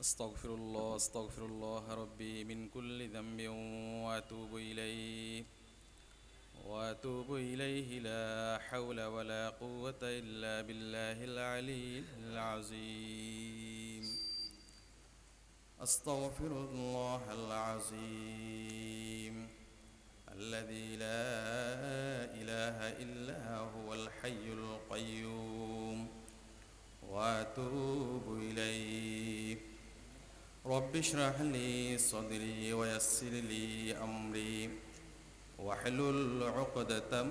أستغفر الله ربي من كل ذنب وأتوب إليه لا حول ولا قوة إلا بالله العلي العظيم. أستغفر الله العظيم الذي لا إله إلا هو الحي القيوم وأتوب إليه. رب اشرح لي صدري ويسر لي أمري واحلل عقدة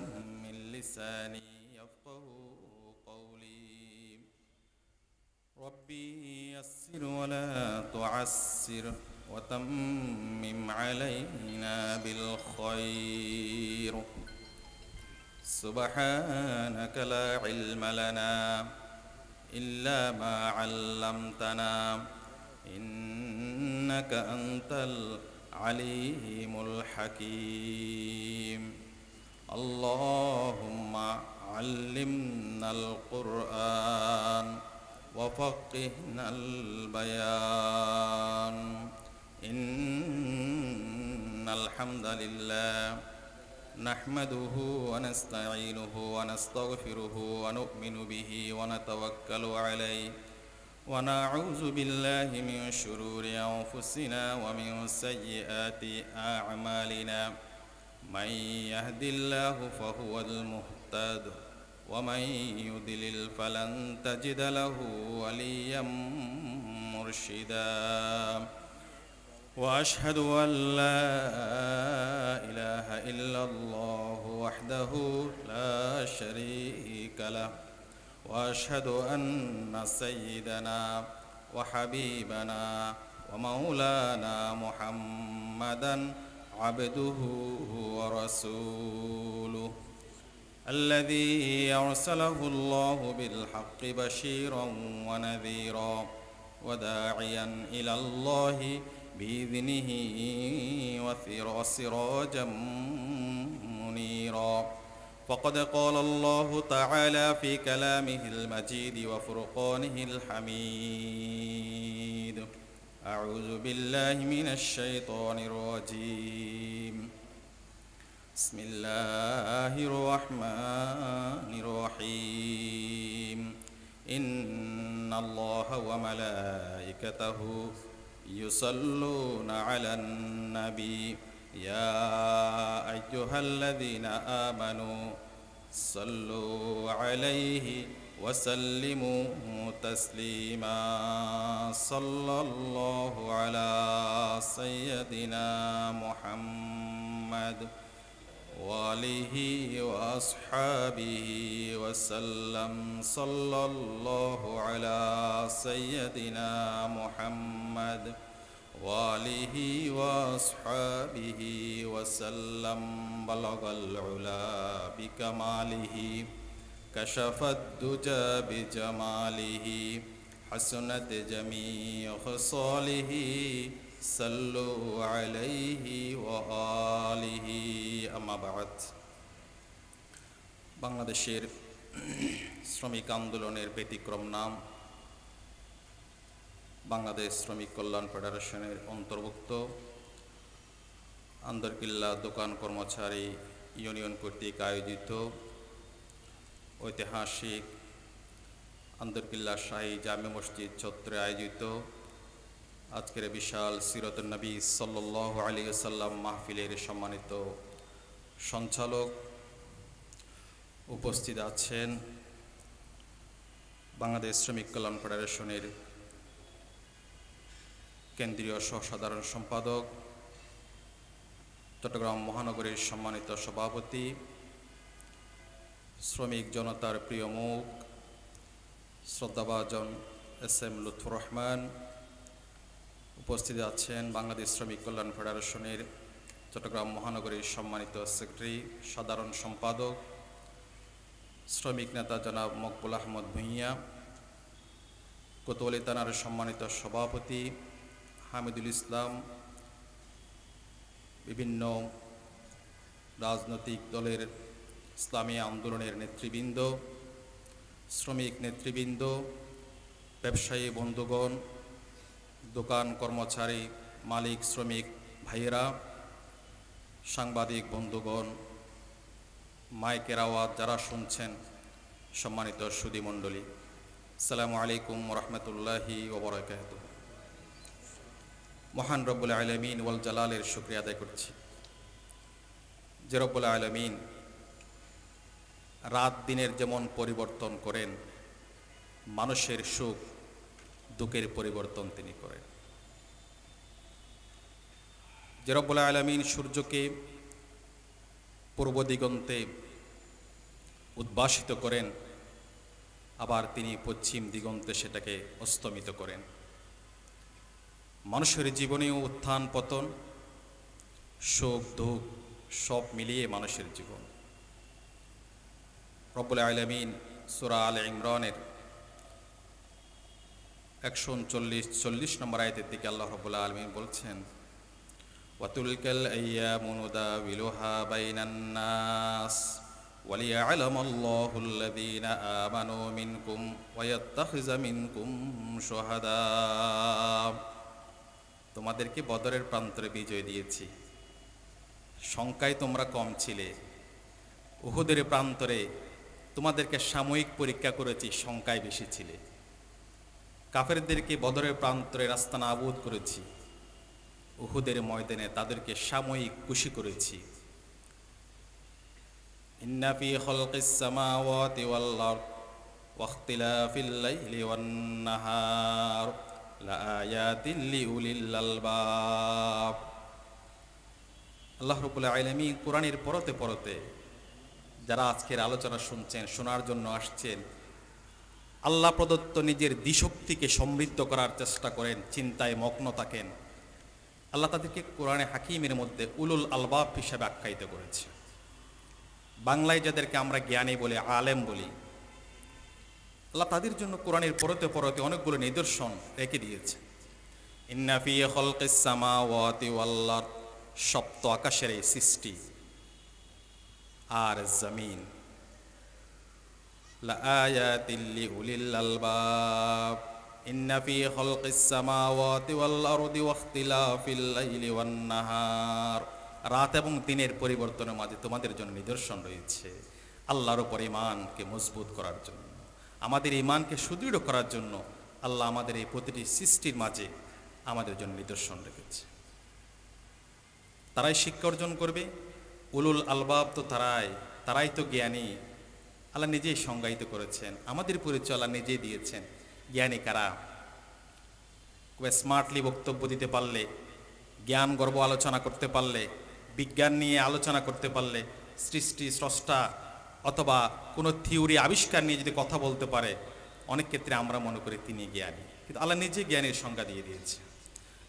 من لساني يفقه قولي. ربي يسر ولا تعسر وتمم علينا بالخير. سبحانك لا علم لنا إلا ما علمتنا إنك أنت العليم الحكيم. اللهم علمنا القرآن وفقهنا البيان. إن الحمد لله نحمده ونستعينه ونستغفره ونؤمن به ونتوكل عليه ونعوذ بالله من شرور أنفسنا ومن سيئات أعمالنا. من يهد الله فهو المهتد ومن يضلل فلن تجد له وليا مرشدا. وأشهد أن لا إله إلا الله وحده لا شريك له وأشهد أن سيدنا وحبيبنا ومولانا محمدا عبده ورسوله الذي أرسله الله بالحق بشيرا ونذيرا وداعيا إلى الله بإذنه وسراجا منيرا. فقد قال الله تعالى في كلامه المجيد وفرقانه الحميد: أعوذ بالله من الشيطان الرجيم. بسم الله الرحمن الرحيم. إن الله وملائكته يصلون على النبي يا أيها الذين آمنوا صلوا عليه وسلموا تسليما. صلى الله على سيدنا محمد وآله وأصحابه وسلم. صلى الله على سيدنا محمد وآله وأصحابه وسلم. بلغ العلا بكماله كشف الدجى بجماله حسنت جميع خصاله. صلوا عليه وآله أما بعد. বাংলাদেশের শ্রমিক আন্দোলনের ব্যতিক্রম নাম বাংলাদেশ শ্রমিক কল্যাণ ফেডারেশনের অন্তর্ভুক্ত আন্দরকিল্লা দোকান কর্মচারী ইউনিয়ন কর্তৃক আয়োজিত ঐতিহাসিক আন্দরকিল্লা শাহী জামে মসজিদ চত্বরে আয়োজিত আজকের বিশাল সিরাতুন নবী সাল্লাল্লাহু আলাইহি ওয়াসাল্লাম মাহফিলের সম্মানিত সঞ্চালক, উপস্থিত আছেন বাংলাদেশ শ্রমিক কল্যাণ ফেডারেশনের কেন্দ্রীয় সহসাধারণ সম্পাদক, চট্টগ্রাম মহানগরীর সম্মানিত সভাপতি, শ্রমিক জনতার প্রিয় মুখ শ্রদ্ধাভাজন এস.এম. লুৎফর রহমান, উপস্থিত আছেন বাংলাদেশ শ্রমিক কল্যাণ ফেডারেশনের চট্টগ্রাম মহানগরীর সম্মানিত সেক্রেটারি সাধারণ সম্পাদক, শ্রমিক নেতা জনাব মকবুল আহমদ ভূঁইয়া, কোতোয়ালি থানার সম্মানিত সভাপতি হামিদুল ইসলাম, বিভিন্ন রাজনৈতিক দলের ইসলামী আন্দোলনের নেতৃবৃন্দ, শ্রমিক নেতৃবৃন্দ, ব্যবসায়ী বন্ধুগণ, দোকান কর্মচারী, মালিক, শ্রমিক ভাইয়েরা, সাংবাদিক বন্ধুগণ, মাইকের আওয়াজ যারা শুনছেন, সম্মানিত সুধী মণ্ডলী, আসসালামু আলাইকুম রহমতুল্লাহি ওয়া বারাকাতুহু। মহান রব্বুল আলামিন ওয়াল জালালের শুকরিয়া আদায় করছি যে রব্বুল আলামিন রাত দিনের যেমন পরিবর্তন করেন, মানুষের সুখ দুঃখের পরিবর্তন তিনি করেন। যে রব্বুল আলামিন সূর্যকে পূর্ব দিগন্তে উদ্ভাসিত করেন, আবার তিনি পশ্চিম দিগন্তে সেটাকে অস্তমিত করেন। মানুষের জীবনেও উত্থান পতন, সুখ দুঃখ সব মিলিয়ে মানুষের জীবন। রব্বুল আলামিন সূরা আলে ইমরানের 139-40 নম্বর আয়াতের দিকে আল্লাহ রাব্বুল আলামিন বলছেন, ওয়াতুলকাল আইয়ামু নুদাবিলুহা বাইনান নাস ওয়ালিয়া'লামাল্লাহুল্লাযীনা আমানু মিনকুম ওয়ায়াত্তাখিযা মিনকুম শুহাদা। তোমাদেরকে বদরের প্রান্তরে বিজয় দিয়েছি, সংখ্যায় তোমরা কম ছিলে। উহুদের প্রান্তরে তোমাদেরকে সাময়িক পরীক্ষা করেছি, সংখ্যায় বেশি ছিলে। কাফেরদেরকে বদরের প্রান্তরে রাস্তা নাবুদ করেছি, উহুদের ময়দানে তাদেরকে সাময়িক খুশি করেছি। ইন্না ফি খালকিস সামাওয়াতি ওয়াল আরদ ওয়া ইখতিলাফিল লাইলি ওয়ান নাহার লাআয়াতিন লিউলিল আলবাব। আল্লাহ রাব্বুল আলামিন কোরআনের পরতে পরতে যারা আজকের আলোচনা শুনছেন, শোনার জন্য আসছেন, আল্লাহ প্রদত্ত নিজের দিশক্তিকে সমৃদ্ধ করার চেষ্টা করেন, চিন্তায় মগ্ন থাকেন, আল্লাহ তাদেরকে কোরআনে হাকিমের মধ্যে উলুল আলবাব হিসাবে আখ্যায়িত করেছে। বাংলায় যাদেরকে আমরা জ্ঞানী বলি, আলেম বলি, আল্লাহ তাদের জন্য কোরআনের পরতে পরতে অনেকগুলো নিদর্শন রেখে দিয়েছে। ইন্না ফি খালকিস সামাওয়াতি ওয়াল আরদ, সপ্ত আকাশের এই সৃষ্টি আর জমিন, লাআয়াতিন লিউলিল আলবাব। ইন্না ফি খালকিস সামাওয়াতি ওয়াল আরদি ওয়া ইখতিলাফিল লাইলি ওয়ান নাহার, রাত এবং দিনের পরিবর্তনের মাঝে তোমাদের জন্য নিদর্শন রয়েছে। আল্লাহর উপর ঈমানকে মজবুত করার জন্য, আমাদের ঈমানকে সুদৃঢ় করার জন্য আল্লাহ আমাদের এই প্রতিটি সৃষ্টির মাঝে আমাদের জন্য নিদর্শন রেখেছে। তারাই শিক্ষা অর্জন করবে, উলুল আলবাব তো তারাই তো জ্ঞানী। আল্লাহ নিজেই সংজ্ঞায়িত করেছেন, আমাদের পরিচয় আল্লাহ নিজেই দিয়েছেন। জ্ঞানী কারা? স্মার্টলি বক্তব্য দিতে পারলে, জ্ঞান গর্ব আলোচনা করতে পারলে, বিজ্ঞান নিয়ে আলোচনা করতে পারলে, সৃষ্টি স্রষ্টা অথবা কোনো থিওরি আবিষ্কার নিয়ে যদি কথা বলতে পারে, অনেক ক্ষেত্রে আমরা মনে করি তিনি জ্ঞানী, কিন্তু আল্লাহ নিজে জ্ঞানের সংজ্ঞা দিয়ে দিয়েছে।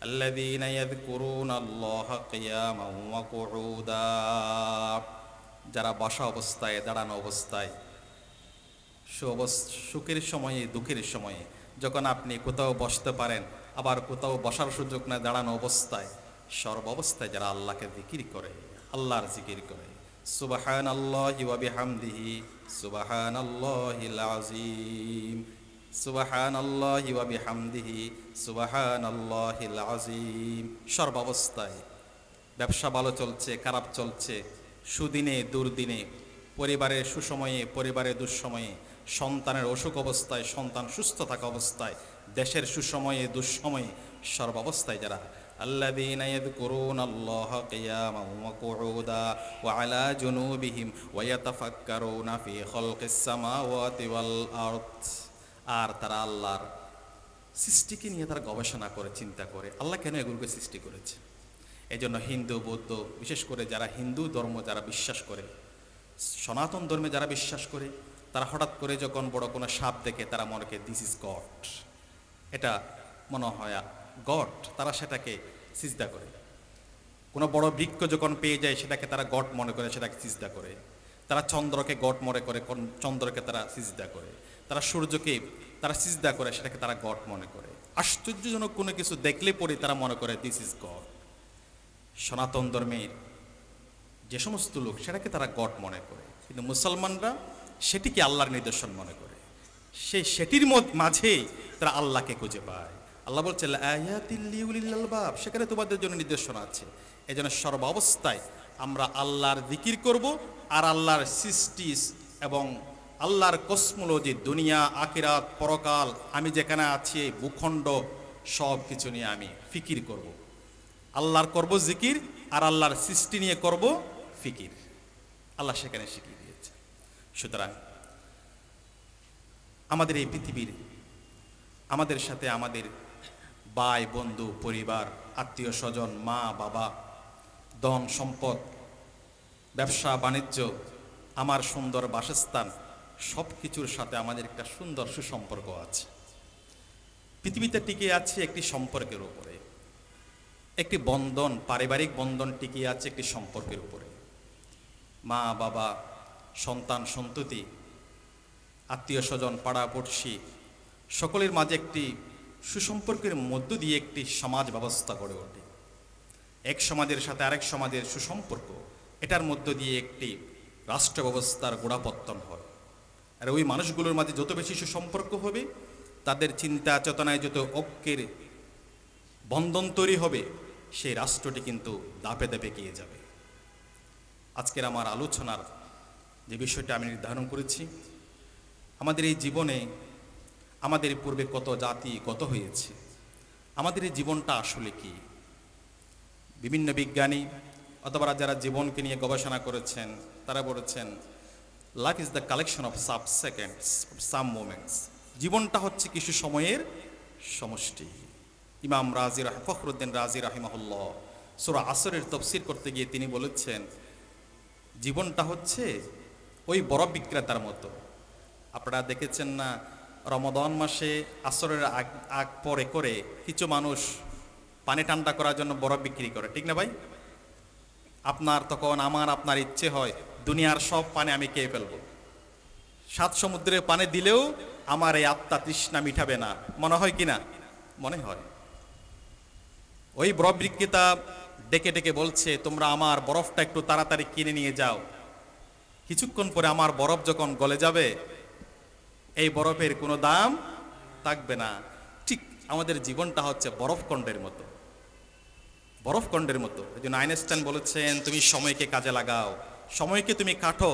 আল্লাযীনা ইয়াযকুরুনাল্লাহা কিয়ামান ওয়া কুউদা, যারা বসা অবস্থায়, দাঁড়ানো অবস্থায়, সুখের সময়ে দুঃখের সময়ে, যখন আপনি কোথাও বসতে পারেন, আবার কোথাও বসার সুযোগ না, দাঁড়ানো অবস্থায়, সর্ব অবস্থায় যারা আল্লাহকে জিকির করে, আল্লাহর জিকির করে, সুবহানাল্লাহি ওয়া বিহামদিহি সুবহানাল্লাহিল আযীম, সুবহানাল্লাহি ওয়া বিহামদিহি সুবহানাল্লাহিল আযীম। সর্বাবস্থায়, ব্যবসা ভালো চলছে, খারাপ চলছে, সুদিনে দুর্দিনে, পরিবারের সুসময়ে, পরিবারের দুঃসময়ে, সন্তানের অসুখ অবস্থায়, সন্তান সুস্থ থাকা অবস্থায়, দেশের সুসময়ে দুঃসময়ে, সর্বাবস্থায় যারা আল্লাযীনা ইয়াযকুরুনাল্লাহা কিয়ামান ওয়া কুউদা ওয়া আলা জুনুবিহিম ওয়া ইয়াতাফাক্কারুনা ফি খালকিস সামাওয়াতি ওয়াল আরদ, আর তারা আল্লাহর সৃষ্টিকে নিয়ে তারা গবেষণা করে, চিন্তা করে, আল্লাহ কেন এগুলোকে সৃষ্টি করেছে। এই জন্য হিন্দু, বৌদ্ধ, বিশেষ করে যারা হিন্দু ধর্ম যারা বিশ্বাস করে, সনাতন ধর্মে যারা বিশ্বাস করে, তারা হঠাৎ করে যখন বড় কোনো সাপ দেখে তারা মনে করে দিস ইজ গড, এটা মনে হয় গড, তারা সেটাকে সিজদা করে। কোনো বড় বৃক্ষ যখন পেয়ে যায় সেটাকে তারা গড মনে করে, সেটাকে সিজদা করে। তারা চন্দ্রকে গড মনে করে, চন্দ্রকে তারা সিজদা করে। তারা সূর্যকে তারা সিজদা করে, সেটাকে তারা গড মনে করে। আশ্চর্যজনক কোনো কিছু দেখলে পরে তারা মনে করে দিস ইজ গড। সনাতন ধর্মের যে সমস্ত লোক সেটাকে তারা গড মনে করে, কিন্তু মুসলমানরা সেটিকে আল্লাহর নিদর্শন মনে করে। সেটির মাঝেই তারা আল্লাহকে খুঁজে পায়। আল্লাহ বলছেন আয়াতিল লিউলিল আলবাব, সেখানে তোমাদের জন্য নির্দেশনা আছে। এই জন্য সর্বাবস্থায় আমরা আল্লাহর জিকির করব, আর আল্লাহর সৃষ্টি এবং আল্লাহর কসমোলজি, দুনিয়া, আখিরাত, পরকাল, আমি যেখানে আছি এই ভূখণ্ড, সব কিছু নিয়ে আমি ফিকির করব। আল্লাহর করব জিকির, আর আল্লাহর সৃষ্টি নিয়ে করব ফিকির। আল্লাহ সেখানে শিখিয়ে দিয়েছে। সুতরাং আমাদের এই পৃথিবীর, আমাদের সাথে আমাদের ভাই বন্ধু, পরিবার, আত্মীয় স্বজন, মা বাবা, ধন সম্পদ, ব্যবসা বাণিজ্য, আমার সুন্দর বাসস্থান, সব কিছুর সাথে আমাদের একটা সুন্দর সুসম্পর্ক আছে। পৃথিবীতে টিকে আছে একটি সম্পর্কের উপরে, একটি বন্ধন, পারিবারিক বন্ধন টিকে আছে একটি সম্পর্কের উপরে। মা বাবা, সন্তান সন্ততি, আত্মীয় স্বজন, পাড়াপড়শি, সকলের মাঝে একটি সুসম্পর্কের মধ্য দিয়ে একটি সমাজ ব্যবস্থা গড়ে ওঠে। এক সমাজের সাথে আরেক সমাজের সুসম্পর্ক, এটার মধ্য দিয়ে একটি রাষ্ট্র ব্যবস্থার গোড়াপত্তন হয়। আর ওই মানুষগুলোর মাঝে যত বেশি সুসম্পর্ক হবে, তাদের চিন্তা চেতনায় যত ঐক্যের বন্ধন তৈরি হবে, সেই রাষ্ট্রটি কিন্তু দাপে দাপে এগিয়ে যাবে। আজকের আমার আলোচনার যে বিষয়টা আমি নির্ধারণ করেছি, আমাদের এই জীবনে আমাদের পূর্বে কত জাতি কত হয়েছে, আমাদের এই জীবনটা আসলে কি? বিভিন্ন বিজ্ঞানী অথবা যারা জীবনকে নিয়ে গবেষণা করেছেন, তারা বলেছেন life is the collection of sub seconds, some moments. জীবনটা হচ্ছে কিছু সময়ের সমষ্টি। ইমাম রাজি ফখরুদ্দিন রাজি রাহিমাহুল্লাহ সূরা আসরের তফসির করতে গিয়ে তিনি বলেছেন, জীবনটা হচ্ছে ওই বরফ বিক্রেতার মতো। আপনারা দেখেছেন না, রমাদান মাসে আসরের আগ পরে করে কিছু মানুষ পানি ঠান্ডা করার জন্য বরফ বিক্রি করে, ঠিক না ভাই? আপনার তখন আমার আপনার ইচ্ছে হয় দুনিয়ার সব পানি আমি খেয়ে ফেলবো, 7 সমুদ্রের পানি দিলেও আমার এই আত্মা তৃষ্ণা মিটাবে না, মনে হয় কি না? মনে হয়। ওই বরফ বিক্রেতা ডেকে ডেকে বলছে, তোমরা আমার বরফটা একটু তাড়াতাড়ি কিনে নিয়ে যাও, কিছুক্ষণ পরে আমার বরফ যখন গলে যাবে, এই বরফের কোনো দাম থাকবে না। ঠিক আমাদের জীবনটা হচ্ছে বরফখণ্ডের মতো, বরফখণ্ডের মতো। এই জন্য আইনস্টাইন বলেছেন, তুমি সময়কে কাজে লাগাও, সময়কে তুমি কাটো,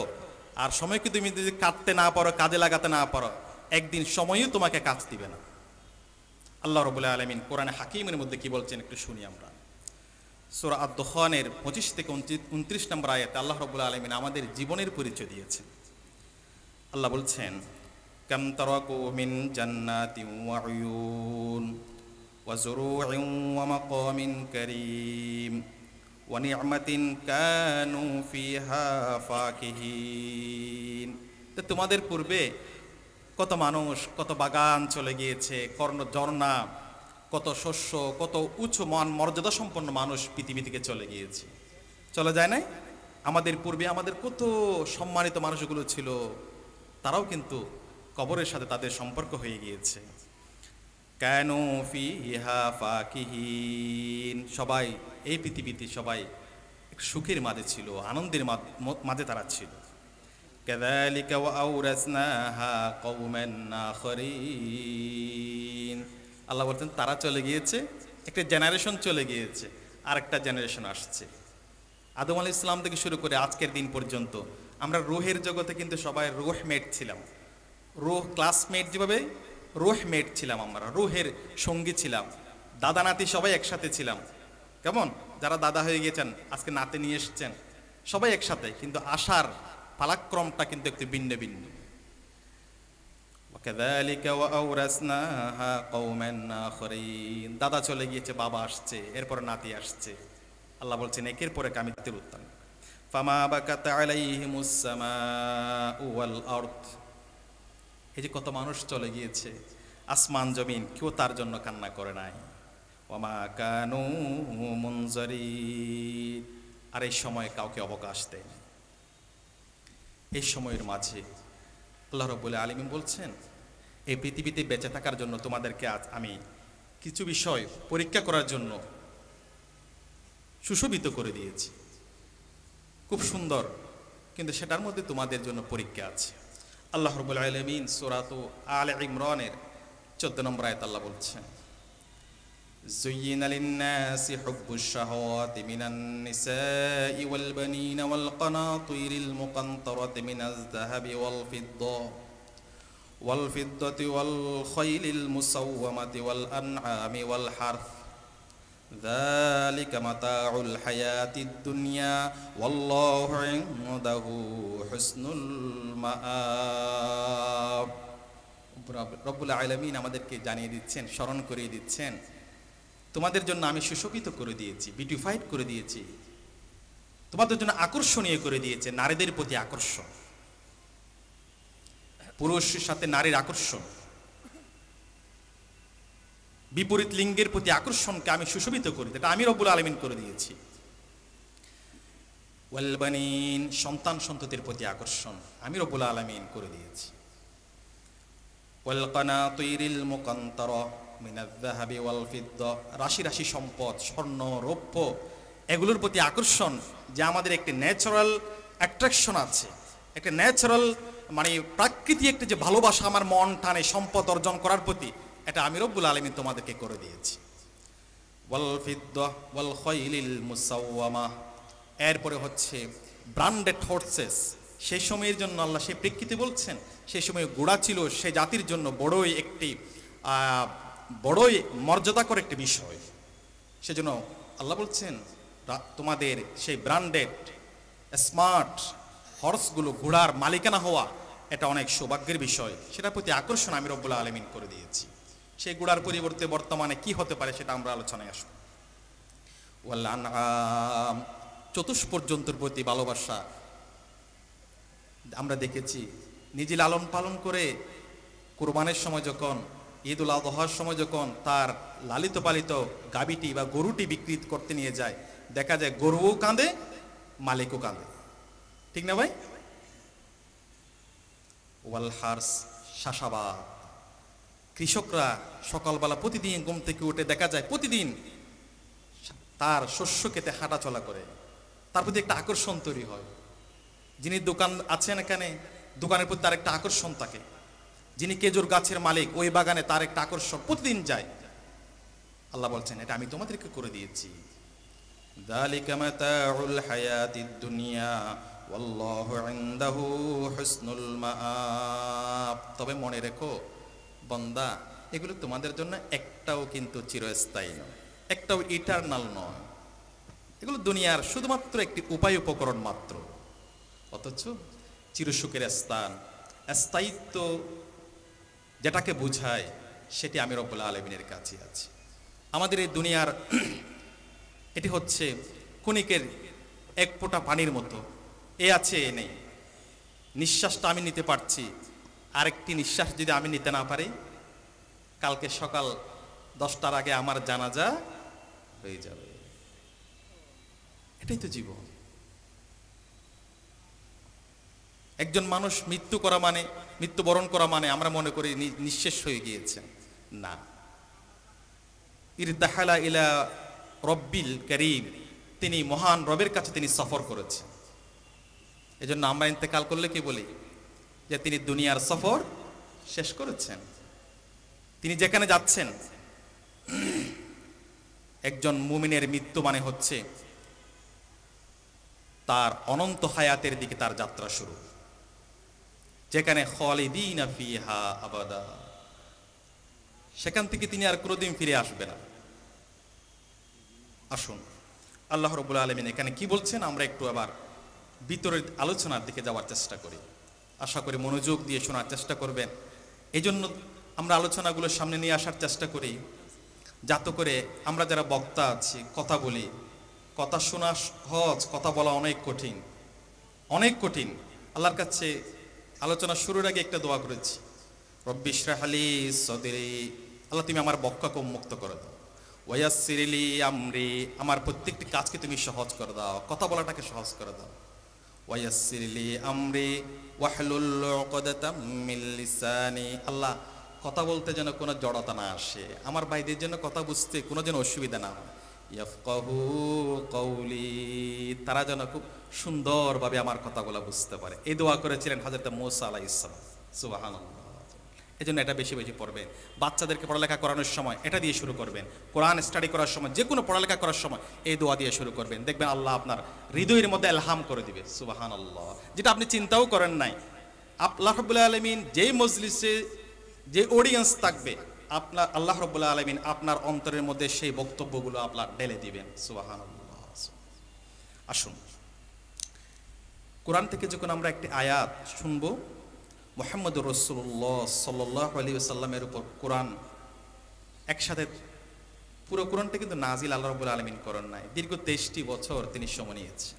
আর সময়কে তুমি যদি কাটতে না পারো, কাজে লাগাতে না পারো, একদিন সময়ও তোমাকে কাজ দিবে না। আল্লাহ রাব্বুল আলামিন কোরআনে হাকিমের মধ্যে কি বলছেন একটু শুনি আমরা। সূরা আদ-দুখানের 25 থেকে 29 নম্বর আয়াতে আল্লাহ রাব্বুল আলামিন আমাদের জীবনের পরিচয় দিয়েছেন। আল্লাহ বলছেন, কাম তারাকু মিন জান্নাতিন ওয়া উয়ুন ওয়া যুরু'ইন ওয়া মাকামিন কারীম ওয়া নি'মাতিন কানু ফিহা ফাকিহিন। তো তোমাদের পূর্বে কত মানুষ, কত বাগান চলে গিয়েছে, কর্ণ ঝর্ণা, কত শস্য, কত উচ্চ মান মর্যাদা সম্পন্ন মানুষ পৃথিবী থেকে চলে গিয়েছে। চলে যায় নাই? আমাদের পূর্বে আমাদের কত সম্মানিত মানুষগুলো ছিল, তারাও কিন্তু কবরের সাথে তাদের সম্পর্ক হয়ে গিয়েছে। কানু ফিহা ফাকিহিন, সবাই এই পৃথিবীতে সবাই সুখের মাঝে ছিল, আনন্দের মাঝে তারা ছিল। কাযালিকা ওয়া আওরাসনাহা কওমান আখরিন। আল্লাহ বলতেন তারা চলে গিয়েছে, একটা জেনারেশন চলে গিয়েছে, আর একটা জেনারেশন আসছে। আদম আলাইহিস সালাম থেকে শুরু করে আজকের দিন পর্যন্ত আমরা রুহের জগতে কিন্তু সবাই রুহমেট ছিলাম। রুহ ক্লাসমেট, যেভাবে রুহমেট ছিলাম, আমরা রুহের সঙ্গী ছিলাম। দাদা নাতি সবাই একসাথে ছিলাম। কেমন? যারা দাদা হয়ে গিয়েছেন, আজকে নাতি নিয়ে এসেছেন, সবাই একসাথে, কিন্তু আসার পালাক্রমটা কিন্তু একটু ভিন্ন ভিন্ন। ওয়াকাযালিকা ওয়া আওরাসনাহা কওমান আখরিন। দাদা চলে গিয়েছে, বাবা আসছে, এরপর নাতি আসছে। আল্লাহ বলছেন একের পর এক আমি তাদের উত্থান। ফামা বাকাত আলাইহিমুস সামাউ ওয়াল আরদ। এই যে কত মানুষ চলে গিয়েছে, আসমান জমিন কেউ তার জন্য কান্না করে নাই। ওয়ামা কানু মুনজারিন। আর এই সময় কাউকে অবকাশ দেয় না। এই সময়ের মাঝে আল্লাহ রাব্বুল আলামিন বলছেন, এই পৃথিবীতে বেঁচে থাকার জন্য তোমাদেরকে আজ আমি কিছু বিষয় পরীক্ষা করার জন্য সুশোভিত করে দিয়েছি, খুব সুন্দর, কিন্তু সেটার মধ্যে তোমাদের জন্য পরীক্ষা আছে। আল্লাহ রাব্বুল আলামিন সূরা আলে ইমরানের 14 নম্বর আয়াত আল্লাহ বলছেন, زين للناس حب الشهوات من النساء والبنين والقناطير المقنطرة من الذهب والفضة والخيل المسومة والأنعام والحرث ذلك متاع الحياة الدنيا والله عنده حسن المآب। রব্বুল আলামিন আমাদেরকে জানিয়ে দিচ্ছেন, স্মরণ করিয়ে দিচ্ছেন, তোমাদের জন্য আমি সুশোভিত করে দিয়েছি, বিউটিফাইড করে দিয়েছি, তোমাদের জন্য আকর্ষণীয় করে দিয়েছে। নারীদের প্রতি আকর্ষণ, পুরুষের সাথে নারীর আকর্ষণ, বিপরীত লিঙ্গের প্রতি আকর্ষণকে আমি সুশোভিত করি, এটা আমি রব্বুল আলামিন করে দিয়েছি। ওয়াল বানিন, সন্তান সন্ততির প্রতি আকর্ষণ আমি রব্বুল আলামিন করে দিয়েছি। ওয়াল কানাতিরিল মুকান্তারা মিনাজ যাহাবি ওয়াল ফিদ্দা, রাশি রাশি সম্পদ, স্বর্ণ রৌপ্য, এগুলোর প্রতি আকর্ষণ, যে আমাদের একটি ন্যাচারাল অ্যাট্রাকশন আছে, একটা ন্যাচারাল মানে প্রাকৃতিক একটা যে ভালোবাসা আমার মন টানে সম্পদ অর্জন করার প্রতি, এটা আমি রব্বুল আলামিন তোমাদেরকে করে দিয়েছি। ওয়াল ফিদ্দা ওয়াল খাইলিল মুসাওয়ামা, এরপরে হচ্ছে ব্র্যান্ডেড হর্সেস। সেই সময়ের জন্য আল্লাহ সেই প্রেক্ষিতে বলছেন, সেই সময় ঘোড়া ছিল সে জাতির জন্য বড়ই মর্যাদাকর একটি বিষয়। সেজন্য আল্লাহ বলছেন তোমাদের সেই ব্র্যান্ডেড স্মার্ট হর্সগুলো, ঘোড়ার মালিকানা হওয়া, এটা অনেক সৌভাগ্যের বিষয়। সেটার প্রতি আকর্ষণ আমি রব্বুল আলামিন করে দিয়েছি। সেই ঘোড়ার পরিবর্তে বর্তমানে কি হতে পারে সেটা আমরা আলোচনায় আসব। ওয়াল আনআম, চতুষ্পদ জন্তুর প্রতি ভালোবাসা। আমরা দেখেছি নিজে লালন পালন করে কুরবানের সময় যখন, ঈদুল আযহার সময় যখন তার লালিত পালিত গাভীটি বা গরুটি বিক্রি করতে নিয়ে যায়, দেখা যায় গরুও কাঁদে, মালিকও কাঁদে, ঠিক না ভাই? ওয়াল হার্স, চাষাবাদ, কৃষকরা সকালবেলা প্রতিদিন ঘুম থেকে উঠে দেখা যায় প্রতিদিন তার শস্য খেতে হাঁটা চলা করে, তার প্রতি একটা আকর্ষণ তৈরি হয়। যিনি দোকান আছেন এখানে, দোকানের প্রতি তার একটা আকর্ষণ থাকে। যিনি খেজুর গাছের মালিক, ওই বাগানে তার একটা আকর্ষণ, প্রতিদিন যায়। আল্লাহ বলছেন এটা আমি তোমাদেরকে করে দিয়েছি। যালিকা মাতাউল হায়াতিদ দুনিয়া ওয়াল্লাহু ইনদাহু হুসনুল মাআব। তবে মনে রেখো বান্দা, এগুলো তোমাদের জন্য একটাও কিন্তু চিরস্থায়ী নয়, একটাও ইটারনাল নয়। এগুলো দুনিয়ার শুধুমাত্র একটি উপায় উপকরণ মাত্র। অথচ চিরসুখের স্থান, স্থায়িত্ব যেটাকে বোঝায়, সেটি আমি রব্বুল আলামিনের কাছে আছে। আমাদের এই দুনিয়ার এটি হচ্ছে ক্ষণিকের এক ফোঁটা পানির মতো, এ আছে এ নেই। নিঃশ্বাসটা আমি নিতে পারছি, আরেকটি নিঃশ্বাস যদি আমি নিতে না পারি, কালকে সকাল 10টার আগে আমার জানাজা হয়ে যাবে। এটাই তো জীবন। একজন মানুষ মৃত্যুবরণ করা মানে আমরা মনে করি নিঃশেষ হয়ে গিয়েছেন, না। ইরতাহালা ইলা রব্বিল কারীম, তিনি মহান রবের কাছে তিনি সফর করেছেন। এজন্য আমরা ইন্তেকাল করলে কি বলি? যে তিনি দুনিয়ার সফর শেষ করেছেন। তিনি যেখানে যাচ্ছেন, একজন মুমিনের মৃত্যু মানে হচ্ছে তার অনন্ত হায়াতের দিকে তার যাত্রা শুরু, যেখানে খালিদিনা ফিহা আবাদা, সেখান থেকে তিনি আর কোনোদিন ফিরে আসবে না। আসুন আল্লাহ রাব্বুল আলামিন এখানে কি বলছেন আমরা একটু আবার ভিতরের আলোচনার দিকে যাওয়ার চেষ্টা করি। আশা করি মনোযোগ দিয়ে শোনার চেষ্টা করবেন। এই জন্য আমরা আলোচনাগুলোর সামনে নিয়ে আসার চেষ্টা করি, যাতে করে আমরা যারা বক্তা আছি কথা বলি, কথা শোনা সহজ, কথা বলা অনেক কঠিন, অনেক কঠিন। আল্লাহর কাছে আলোচনা শুরুর আগে একটা দোয়া করেছি, রব্বি ইশরাহ লি সাদরি, আল্লাহ তুমি আমার বক্কাকে উন্মুক্ত করে দাও। ওয়ায়াসসির লি আমরি, আমার প্রত্যেকটি কাজকে তুমি সহজ করে দাও, কথা বলাটাকে সহজ করে দাও। ওয়ায়াসসির লি আমরি ওয়াহলুল উকদাতাম মিন লিসানি, আল্লাহ কথা বলতে যেন কোনো জড়তা না আসে, আমার ভাইদের জন্য কথা বুঝতে কোনো যেন অসুবিধা না হয়। ইয়াফকাহু কওলি, তারা যেন খুব সুন্দরভাবে আমার কথাগুলো বুঝতে পারে। এই দোয়া করেছিলেন হযরত মূসা আলাইহিস সালাম। সুবহানাল্লাহ। এই জন্য এটা বেশি বেশি পড়বেন। বাচ্চাদেরকে পড়ালেখা করানোর সময় এটা দিয়ে শুরু করবেন। কোরআন স্টাডি করার সময়, যে কোনো পড়ালেখা করার সময় এই দোয়া দিয়ে শুরু করবেন। দেখবেন আল্লাহ আপনার হৃদয়ের মধ্যে এলহাম করে দিবে, সুবহানাল্লাহ, যেটা আপনি চিন্তাও করেন নাই। আল্লাহ রাব্বুল আলামিন যেই মজলিসে যে অডিয়েন্স থাকবে, আপনার আল্লাহ রাব্বুল আলামিন আপনার অন্তরের মধ্যে সেই বক্তব্যগুলো আপনার ঢেলে দিবেন, সুবহানাল্লাহ। আসুন, কোরআন থেকে যখন আমরা একটি আয়াত শুনবো, মুহাম্মদুর রাসূলুল্লাহ সাল্লাল্লাহু আলাইহি ওয়াসাল্লামের উপর কোরআন একসাথে, পুরো কোরআনটা কিন্তু নাজিল আল্লাহ রাব্বুল আলামিন করেন নাই, দীর্ঘ 23টি বছর তিনি সময় নিয়েছেন।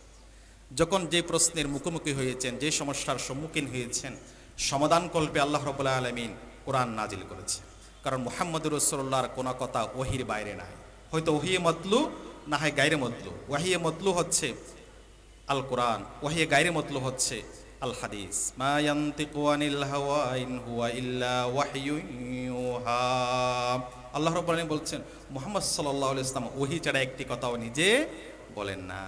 যখন যে প্রশ্নের মুখোমুখি হয়েছেন, যে সমস্যার সম্মুখীন হয়েছেন, সমাধান কল্পে আল্লাহ রাব্বুল আলামিন কোরআন নাজিল করেছে। কারণ মুহাম্মদুর রাসূলুল্লাহর কোনো কথা ওহির বাইরে নাই, হয়তো ওহিয়ে মতলু না হয় গায়রে মতলু। ওহিয়ে মতলু হচ্ছে আল কোরআন, ওহিয়ে গায়রে মতলু হচ্ছে আল হাদিস। মা ইয়ানতিকু আনিল হাওয়া ইন হুয়া ইল্লা ওয়াহয়ুন ইউহা। আল্লাহ রাব্বুল আলামিন বলছেন মুহাম্মদ সাল্লাল্লাহু আলাইহি ওয়াসাল্লাম ওহী ছাড়া একটি কথাও নিজে বলেন না।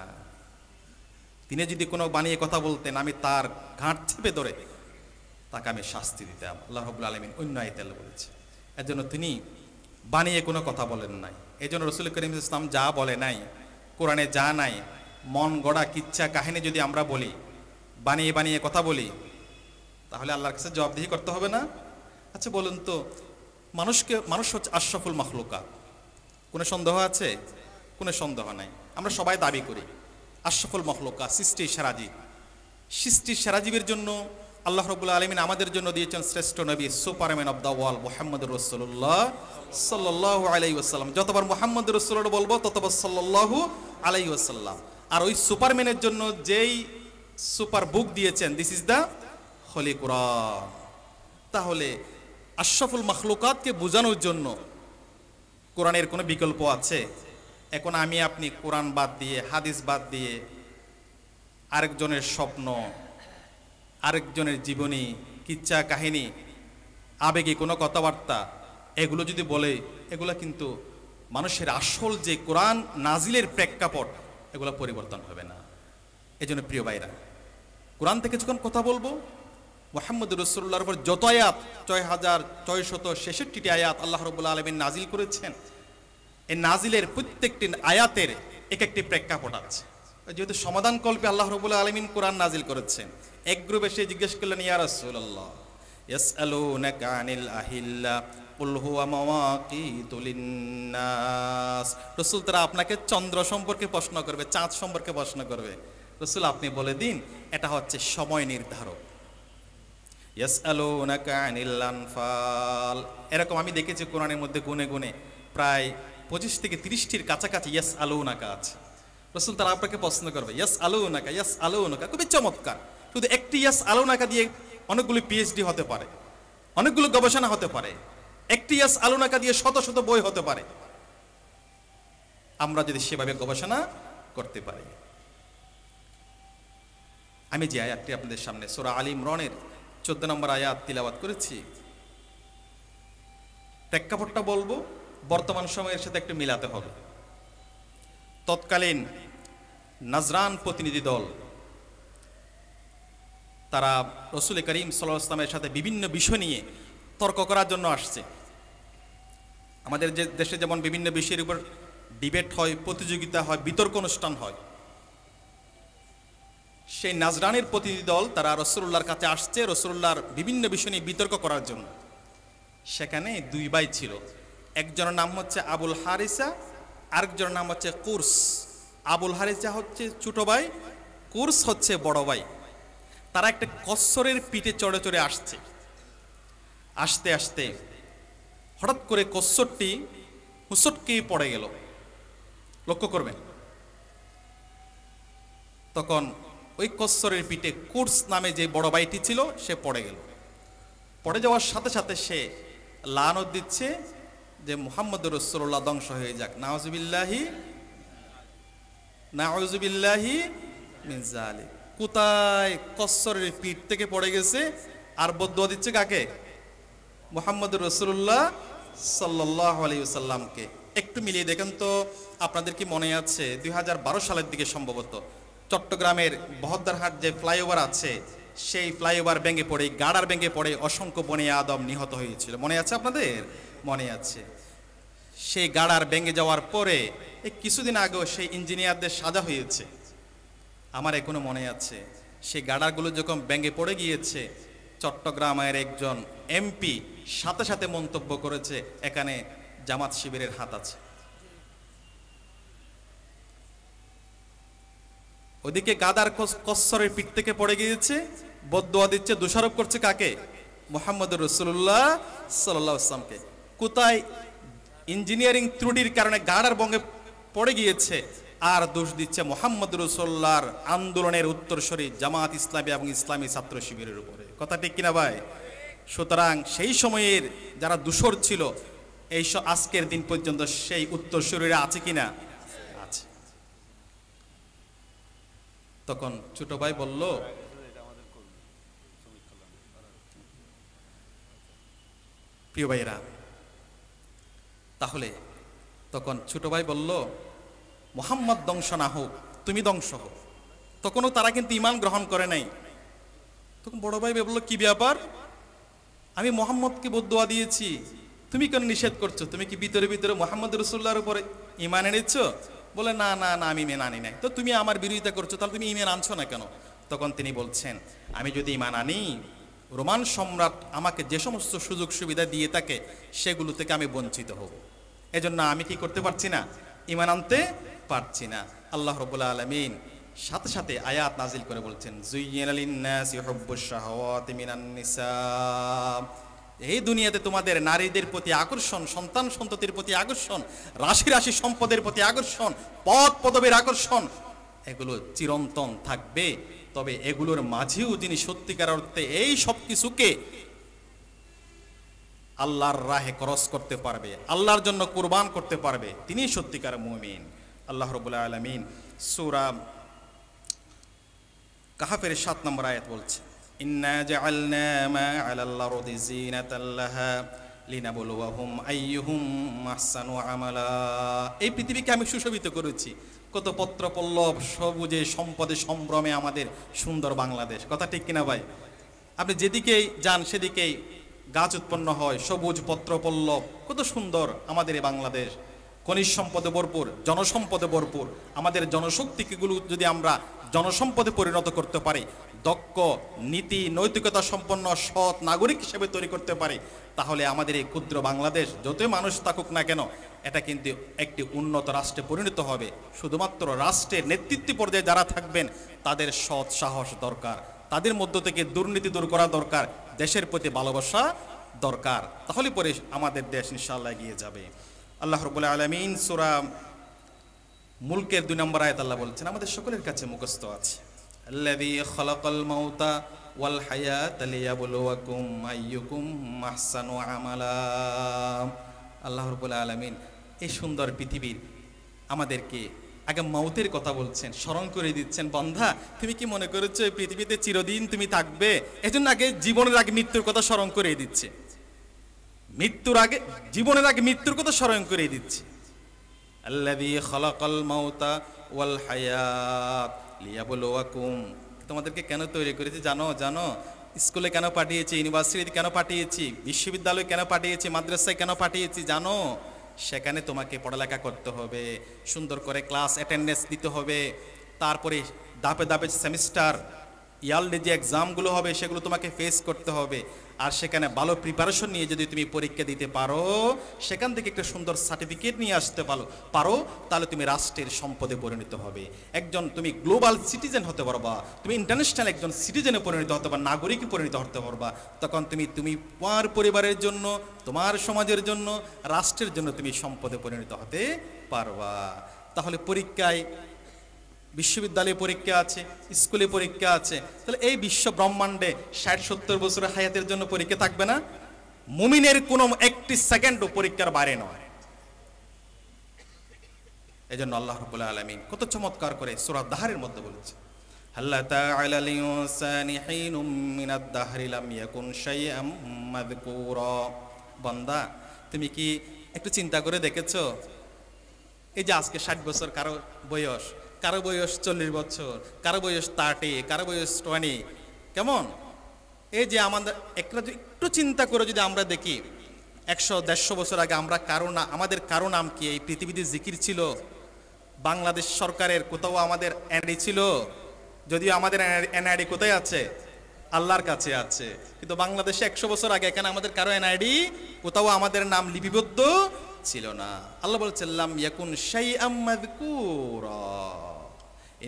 তিনি যদি কোনো বানিয়ে কথা বলতেন, আমি তার ঘাট চেপে ধরে তাকে আমি শাস্তি দিতাম, আল্লাহ রাব্বুল আলামিন অন্য আয়াতে বলেছে। এজন্য তিনি বানিয়ে কোনো কথা বলেন নাই। এজন্য রাসূল করিম সাল্লাল্লাহু আলাইহি ওয়াসাল্লাম যা বলে নাই, কোরআনে যা নাই, মন গড়া কিচ্ছা কাহিনী যদি আমরা বলি, বানিয়ে বানিয়ে কথা বলি, তাহলে আল্লাহর কাছে জবাবদিহি করতে হবে না? আচ্ছা বলুন তো, মানুষ হচ্ছে আশরাফুল মাখলুকাত, কোনো সন্দেহ আছে? কোনো সন্দেহ নাই। আমরা সবাই দাবি করি আশরাফুল মাখলুকাত, সৃষ্টির সেরাজীব। সৃষ্টির সেরাজীবের জন্য আল্লাহ রাব্বুল আলামিন আমাদের জন্য দিয়েছেন শ্রেষ্ঠ নবী, সুপারম্যান অফ দ্য ওয়ার্ল্ড, মুহাম্মদুর রাসূলুল্লাহ সাল্লাল্লাহু আলাইহি ওয়াসাল্লাম। যতবার মুহাম্মদুর রাসূলুল্লাহ বলবো ততবার সাল্লাল্লাহু আলাইহি ওয়াসাল্লাম। আর ওই সুপারম্যানের জন্য যেই সুপার বুক দিয়েছেন, দিস ইজ দ্য হোলি কোরআন। তাহলে আশরাফুল মাখলুকাতকে বোঝানোর জন্য কোরআনের কোনো বিকল্প আছে? এখন আমি আপনি কোরআন বাদ দিয়ে, হাদিস বাদ দিয়ে, আরেকজনের স্বপ্ন, আরেকজনের জীবনী, কিচ্ছা কাহিনী, আবেগী কোনো কথাবার্তা, এগুলো যদি বলে, এগুলো কিন্তু মানুষের আসল যে কোরআন নাজিলের প্রেক্ষাপট, এগুলো পরিবর্তন হবে না। এজন্য প্রিয় ভাইরা, কোরআন থেকে যখন কথা বলবো, মুহাম্মদুর রাসূলুল্লাহর উপর যত আয়াত, ৬৬৬৬টি আয়াত আল্লাহ রাব্বুল আলামিন নাজিল করেছেন, এই নাজিলের প্রত্যেকটি আয়াতের এক একটি প্রেক্ষাপট আছে। যেহেতু সমাধান কল্পে আল্লাহ রাব্বুল আলামিন কোরআন নাজিল করেছেন, এক গ্রুপ এসে জিজ্ঞেস করলেন, ইয়া রাসূলুল্লাহ, ইয়াসআলুনাকা আনিল আহিল্লা কুল হুয়া মাওয়াকিতু লিন্নাস। রাসূল, তারা আপনাকে চন্দ্র সম্পর্কে প্রশ্ন করবে, চাঁদ সম্পর্কে প্রশ্ন করবে। রাসূল, আপনি বলে দিন এটা হচ্ছে সময় নির্ধারক। ইয়াসআলুনাকা আনিল আনফাল, এরকম আমি দেখেছি কোরআনের মধ্যে গুনে গুনে প্রায় 25 থেকে 30টির কাছাকাছি ইয়াসআলুনাকা আছে। রাসূল, তারা আপনাকে প্রশ্ন করবে, ইয়াসআলুনাকা ইয়াসআলুনাকা, খুবই চমৎকার। শুধু একটি ইয়াসআলুনাকা দিয়ে অনেকগুলো পিএইচডি হতে পারে, অনেকগুলো গবেষণা হতে পারে। একটি ইয়াসআলুনাকা দিয়ে শত শত বই হতে পারে, আমরা যদি সেভাবে গবেষণা করতে পারি। আমি যে আয়াতটি আপনাদের সামনে সূরা আলী ইমরানের 14 নম্বর আয়াত তিলাওয়াত করেছি, প্রেক্ষাপটটা বলবো, বর্তমান সময়ের সাথে একটু মিলাতে হবে। তৎকালীন নাজরান প্রতিনিধি দল, তারা রাসূল করিম সাল্লাল্লাহু আলাইহি ওয়াসাল্লামের সাথে বিভিন্ন বিষয় নিয়ে তর্ক করার জন্য আসছে। আমাদের যে দেশে যেমন বিভিন্ন বিষয়ের উপর ডিবেট হয়, প্রতিযোগিতা হয়, বিতর্ক অনুষ্ঠান হয়, সেই নাজরানের প্রতিনিধি দল তারা রাসূলুল্লাহর কাছে আসছে রাসূলুল্লাহর বিভিন্ন বিষয় নিয়ে বিতর্ক করার জন্য। সেখানে দুই ভাই ছিল, একজনের নাম হচ্ছে আবুল হারিসা, আরেকজনের নাম হচ্ছে কুরস। আবুল হারিসা হচ্ছে ছোট ভাই, কুরস হচ্ছে বড় ভাই। তারা একটা কচ্ছরের পিঠে চড়ে চড়ে আসছে। আসতে আসতে হঠাৎ করে কচ্ছরটি হুঁচটকে পড়ে গেল, লক্ষ্য করবেন। তখন ওই কচ্ছরের পিঠে কুরস নামে যে বড় ভাইটি ছিল, সে পড়ে গেল। পড়ে যাওয়ার সাথে সাথে সে লানত দিচ্ছে যে মুহাম্মদুর রাসূলুল্লাহ ধ্বংস হয়ে যাক, নাউযুবিল্লাহি নাউযুবিল্লাহি মিন যালিক। কোথায়? কচ্ছরের পিঠ থেকে পড়ে গেছে। আর বদদুয়া দিচ্ছে কাকে? মুহাম্মদুর রাসূলুল্লাহ সাল্লাল্লাহু আলাইহি ওয়াসাল্লামকে। একটু মিলিয়ে দেখেন তো, আপনাদের কি মনে আছে 2012 সালের দিকে সম্ভবত চট্টগ্রামের বহদ্দারহাট যে ফ্লাইওভার আছে, সেই ফ্লাইওভার ভেঙে পড়ে, গাড়ার ভেঙে পড়ে অসংখ্য বনি আদম নিহত হয়েছিল। মনে আছে আপনাদের? মনে আছে। সেই গাড়ার ভেঙে যাওয়ার পরে এই কিছুদিন আগেও সেই ইঞ্জিনিয়ারদের সাজা হয়েছে, আমার এখনো মনে আছে। সেই গাড়ারগুলো যখন ভেঙে পড়ে গিয়েছে, চট্টগ্রামের একজন এমপি সাথে সাথে মন্তব্য করেছে এখানে জামাত শিবিরের হাত আছে। ওদিকে গাদার কসরের পিঠ থেকে পড়ে গিয়েছে, বদদুয়া দিচ্ছে, দোষারোপ করছে কাকে? মুহাম্মদুর রাসূলুল্লাহ সাল্লাল্লাহু আলাইহি ওয়াসাল্লামকে। কোথায় ইঞ্জিনিয়ারিং ত্রুটির কারণে গাড়ার ভেঙে পড়ে গিয়েছে, আর দোষ দিচ্ছে মুহাম্মদুর রাসূলুল্লাহর আন্দোলনের উত্তরসূরি জামাত ইসলামী এবং ইসলামী ছাত্র শিবিরের উপরে। কথা ঠিক কিনা ভাই? সুতরাং সেই সময়ের যারা দূষর ছিল, এই আজকের দিন পর্যন্ত সেই উত্তরসূরিরা আছে কিনা? আছে। তখন ছোট ভাই বলল, প্রিয় ভাইরা, তাহলে তখন ছোট ভাই বলল, মুহাম্মদ ধ্বংস না হোক, তুমি ধ্বংস হোক। তখনও তারা কিন্তু ঈমান গ্রহণ করে নাই। তখন বড় ভাই বলল, কি ব্যাপার? আমি মুহাম্মদকে বদদুয়া দিয়েছি, তুমি কেন নিষেধ করছো? তুমি কি ভিতরে ভিতরে মুহাম্মদ রাসূলুল্লাহর উপরে ঈমান এনেছো? বলে, না না না, আমি ঈমান আনি নাই। তো তুমি আমার বিরোধিতা করছো, তাহলে তুমি ঈমান আনছো না কেন? তখন তিনি বলছেন, আমি যদি ঈমান আনি, রোমান সম্রাট আমাকে যে সমস্ত সুযোগ সুবিধা দিয়ে থাকে সেগুলো থেকে আমি বঞ্চিত হব। এজন্য আমি কি করতে পারছি না? ঈমান আনতে পারছি না। আল্লাহ রাব্বুল আলামিন সাথে সাথে আয়াত নাজিল করে বলছেন, যুয়্যিনা লিন-নাসি হুব্বুশ শাহাওয়াতি মিনান নিসা। এই দুনিয়াতে তোমাদের নারীদের প্রতি আকর্ষণ, সন্তান সন্ততির প্রতি আকর্ষণ, রাশি রাশি সম্পদের প্রতি আকর্ষণ, পদ পদবীর আকর্ষণ, এগুলো চিরন্তন থাকবে। তবে এগুলোর মাঝেও যিনি সত্যিকার অর্থে এই সব কিছুকে আল্লাহর রাহে খরচ করতে পারবে, আল্লাহর জন্য কুরবান করতে পারবে, তিনি সত্যিকার মুমিন। আল্লাহ রাব্বুল আলামিন সূরা কাহফের 7 নম্বর আয়াত বলছে, ইন্না জাআলনা মা আলাল আরদি জিনাতাল লাহা লিনাবলুয়াহুম আইয়ুহুম আহসানু আমালা। এই পৃথিবীকে আমি সুশোভিত করেছি কত পত্র পল্লব, সবুজে সম্পদে সম্ভ্রমে আমাদের সুন্দর বাংলাদেশ। কথা ঠিক কিনা ভাই? আপনি যেদিকেই যান সেদিকেই গাছ উৎপন্ন হয়, সবুজ পত্র পল্লব, কত সুন্দর আমাদের এই বাংলাদেশ। খনিজ সম্পদে ভরপুর, জনসম্পদে ভরপুর। আমাদের জনশক্তিগুলো যদি আমরা জনসম্পদে পরিণত করতে পারি, দক্ষ, নীতি নৈতিকতা সম্পন্ন সৎ নাগরিক হিসেবে তৈরি করতে পারি, তাহলে আমাদের এই ক্ষুদ্র বাংলাদেশ যতই মানুষ থাকুক না কেন, এটা কিন্তু একটি উন্নত রাষ্ট্রে পরিণত হবে। শুধুমাত্র রাষ্ট্রের নেতৃত্ব পর্যায়ে যারা থাকবেন তাদের সৎ সাহস দরকার, তাদের মধ্য থেকে দুর্নীতি দূর করা দরকার, দেশের প্রতি ভালোবাসা দরকার। তাহলে পরে আমাদের দেশ ইনশাআল্লাহ এগিয়ে যাবে। আল্লাহ রাব্বুল আলামিন সূরা মুলকের 2 নম্বর আয়াত আল্লাহ বলছেন, আমাদের সকলের কাছে মুখস্থ আছে, আল্লাযী খালাকাল মাউতা ওয়াল হায়াতা লিয়াবলুয়াকুম আইয়ুকুম আহসানু আমালা। আল্লাহ রাব্বুল আলামিন এই সুন্দর পৃথিবীর আমাদেরকে আগে মৌতের কথা বলছেন, স্মরণ করে দিচ্ছেন, বান্দা তুমি কি মনে করেছো এই পৃথিবীতে চিরদিন তুমি থাকবে? এজন্য আগে জীবনের আগে মৃত্যুর কথা স্মরণ করে দিচ্ছে, মৃত্যুর আগে জীবনের আগে মৃত্যুর কথা স্মরণ করে দিচ্ছে। আল্লাযী খালাকাল মাউতা ওয়াল হায়াত লিয়াবলুয়াকুম। তোমাদেরকে কেন তৈরি করেছি জানো? জানো স্কুলে কেন পাঠিয়েছি, ইউনিভার্সিটিতে কেন পাঠিয়েছি, বিশ্ববিদ্যালয়ে কেন পাঠিয়েছি, মাদ্রাসায় কেন পাঠিয়েছি জানো? সেখানে তোমাকে পড়ালেখা করতে হবে, সুন্দর করে ক্লাস অ্যাটেন্ডেন্স দিতে হবে, তারপরে ধাপে ধাপে সেমিস্টার ইয়ারলি যে এক্সামগুলো হবে সেগুলো তোমাকে ফেস করতে হবে। আর সেখানে ভালো প্রিপারেশন নিয়ে যদি তুমি পরীক্ষা দিতে পারো, সেখান থেকে একটা সুন্দর সার্টিফিকেট নিয়ে আসতে পারো, তাহলে তুমি রাষ্ট্রের সম্পদে পরিণত হবে, একজন তুমি গ্লোবাল সিটিজেন হতে পারবা, তুমি ইন্টারন্যাশনাল একজন সিটিজেনে পরিণত হতে পারবা, নাগরিকে পরিণত হতে পারবা। তখন তুমি তোমার পরিবারের জন্য, তোমার সমাজের জন্য, রাষ্ট্রের জন্য তুমি সম্পদে পরিণত হতে পারবা। তাহলে পরীক্ষায়, বিশ্ববিদ্যালয়ে পরীক্ষা আছে, স্কুলে পরীক্ষা আছে, তাহলে এই বিশ্ব ব্রহ্মাণ্ডে 60-70 বছরের হায়াতের জন্য পরীক্ষা থাকবে না? মুমিনের কোনো একটি সেকেন্ডও পরীক্ষার বাইরে নয়। এই জন্য আল্লাহ রাব্বুল আলামিন কত চমৎকার করে সূরা দাহরের মধ্যে বলেছে, হাল্লা তাআলা লিনসানি হিনুম মিনাদ দাহরি লাম ইয়াকুন শাইআম মাযকুরা। বান্দা তুমি কি একটু চিন্তা করে দেখেছো, এই যে আজকে 60 বছর কারো বয়স, কারো বয়স 40 বছর, কারো বয়স 30, কারো বয়স 20, কেমন? এই যে আমাদের একটু চিন্তা করে যদি আমরা দেখি 100-150 বছর আগে আমরা আমাদের কারো নাম কি এই পৃথিবীতে জিকির ছিল? বাংলাদেশ সরকারের কোথাও আমাদের এনআইডি ছিল? যদিও আমাদের এনআইডি কোথায় আছে? আল্লাহর কাছে আছে। কিন্তু বাংলাদেশে 100 বছর আগে এখানে আমাদের কারো এনআইডি কোথাও আমাদের নাম লিপিবদ্ধ ছিল না। আল্লাহ বলছেন লাম ইয়াকুন শাইআম মাযকুরা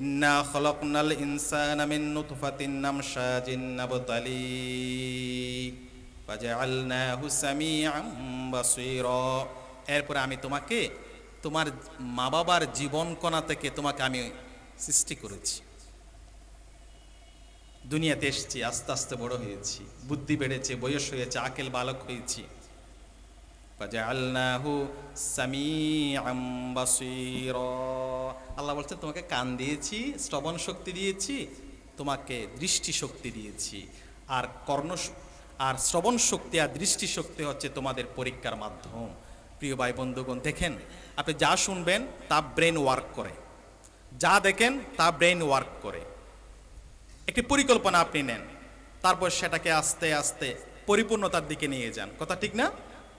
ইন্না খলাকনাল ইনসানা মিন নুতফাতিন নামশাজিন নাবতালি ফাজআলনাহু সামিআম বাসীরা। এরপর আমি তোমাকে তোমার মা বাবার জীবন কণা থেকে তোমাকে আমি সৃষ্টি করেছি, দুনিয়াতে এসেছি, আস্তে আস্তে বড় হয়েছি, বুদ্ধি বেড়েছে, বয়স হয়েছে, আকেল বালক হয়েছি। ফাজআলনাহু সামিআম বাসীরা। আল্লাহ বলছেন তোমাকে কান দিয়েছি, শ্রবণ শক্তি দিয়েছি, তোমাকে দৃষ্টি শক্তি দিয়েছি। আর আর শ্রবণ শক্তি আর দৃষ্টি শক্তি হচ্ছে তোমাদের পরীক্ষার মাধ্যম। প্রিয় ভাই বন্ধুগণ, দেখেন আপনি যা শুনবেন তা ব্রেন ওয়ার্ক করে, যা দেখেন তা ব্রেন ওয়ার্ক করে। একটি পরিকল্পনা আপনি নেন, তারপর সেটাকে আস্তে আস্তে পরিপূর্ণতার দিকে নিয়ে যান। কথা ঠিক না?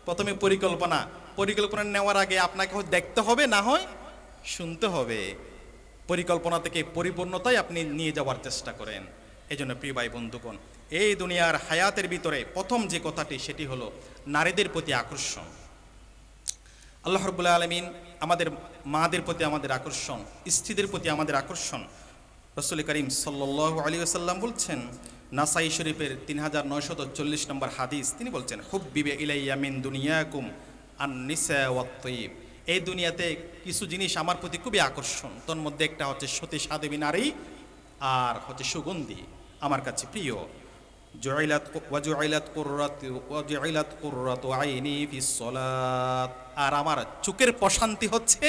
প্রথমে পরিকল্পনা নেওয়ার আগে আপনাকে দেখতে হবে, না হয় শুনতে হবে। পরিকল্পনা থেকে পরিপূর্ণতায় আপনি নিয়ে যাওয়ার চেষ্টা করেন। এই জন্য প্রিয় ভাই বন্ধুগণ, এই দুনিয়ার হায়াতের ভিতরে প্রথম যে কথাটি সেটি হলো নারীদের প্রতি আকর্ষণ। আল্লাহ রাব্বুল আলামিন আমাদের মাদের প্রতি আমাদের আকর্ষণ, স্ত্রীদের প্রতি আমাদের আকর্ষণ। রাসূল করিম সাল্লাল্লাহু আলাইহি ওয়াসাল্লাম বলছেন, নাসাই শরীফের 3940 নম্বর হাদিস, তিনি বলছেন হুব্বিবে ইলাইয়া মিন দুনিয়াকুম আন-নিসা ওয়াত-তাইব। এই দুনিয়াতে কিছু জিনিস আমার প্রতি খুবই আকর্ষণ, তোর মধ্যে একটা হচ্ছে সতী সাধ্বী নারী আর হচ্ছে সুগন্ধি, আমার কাছে প্রিয়। জুইলাত কুররাতু আইনি ফিস সালাত। আর আমার চোখের প্রশান্তি হচ্ছে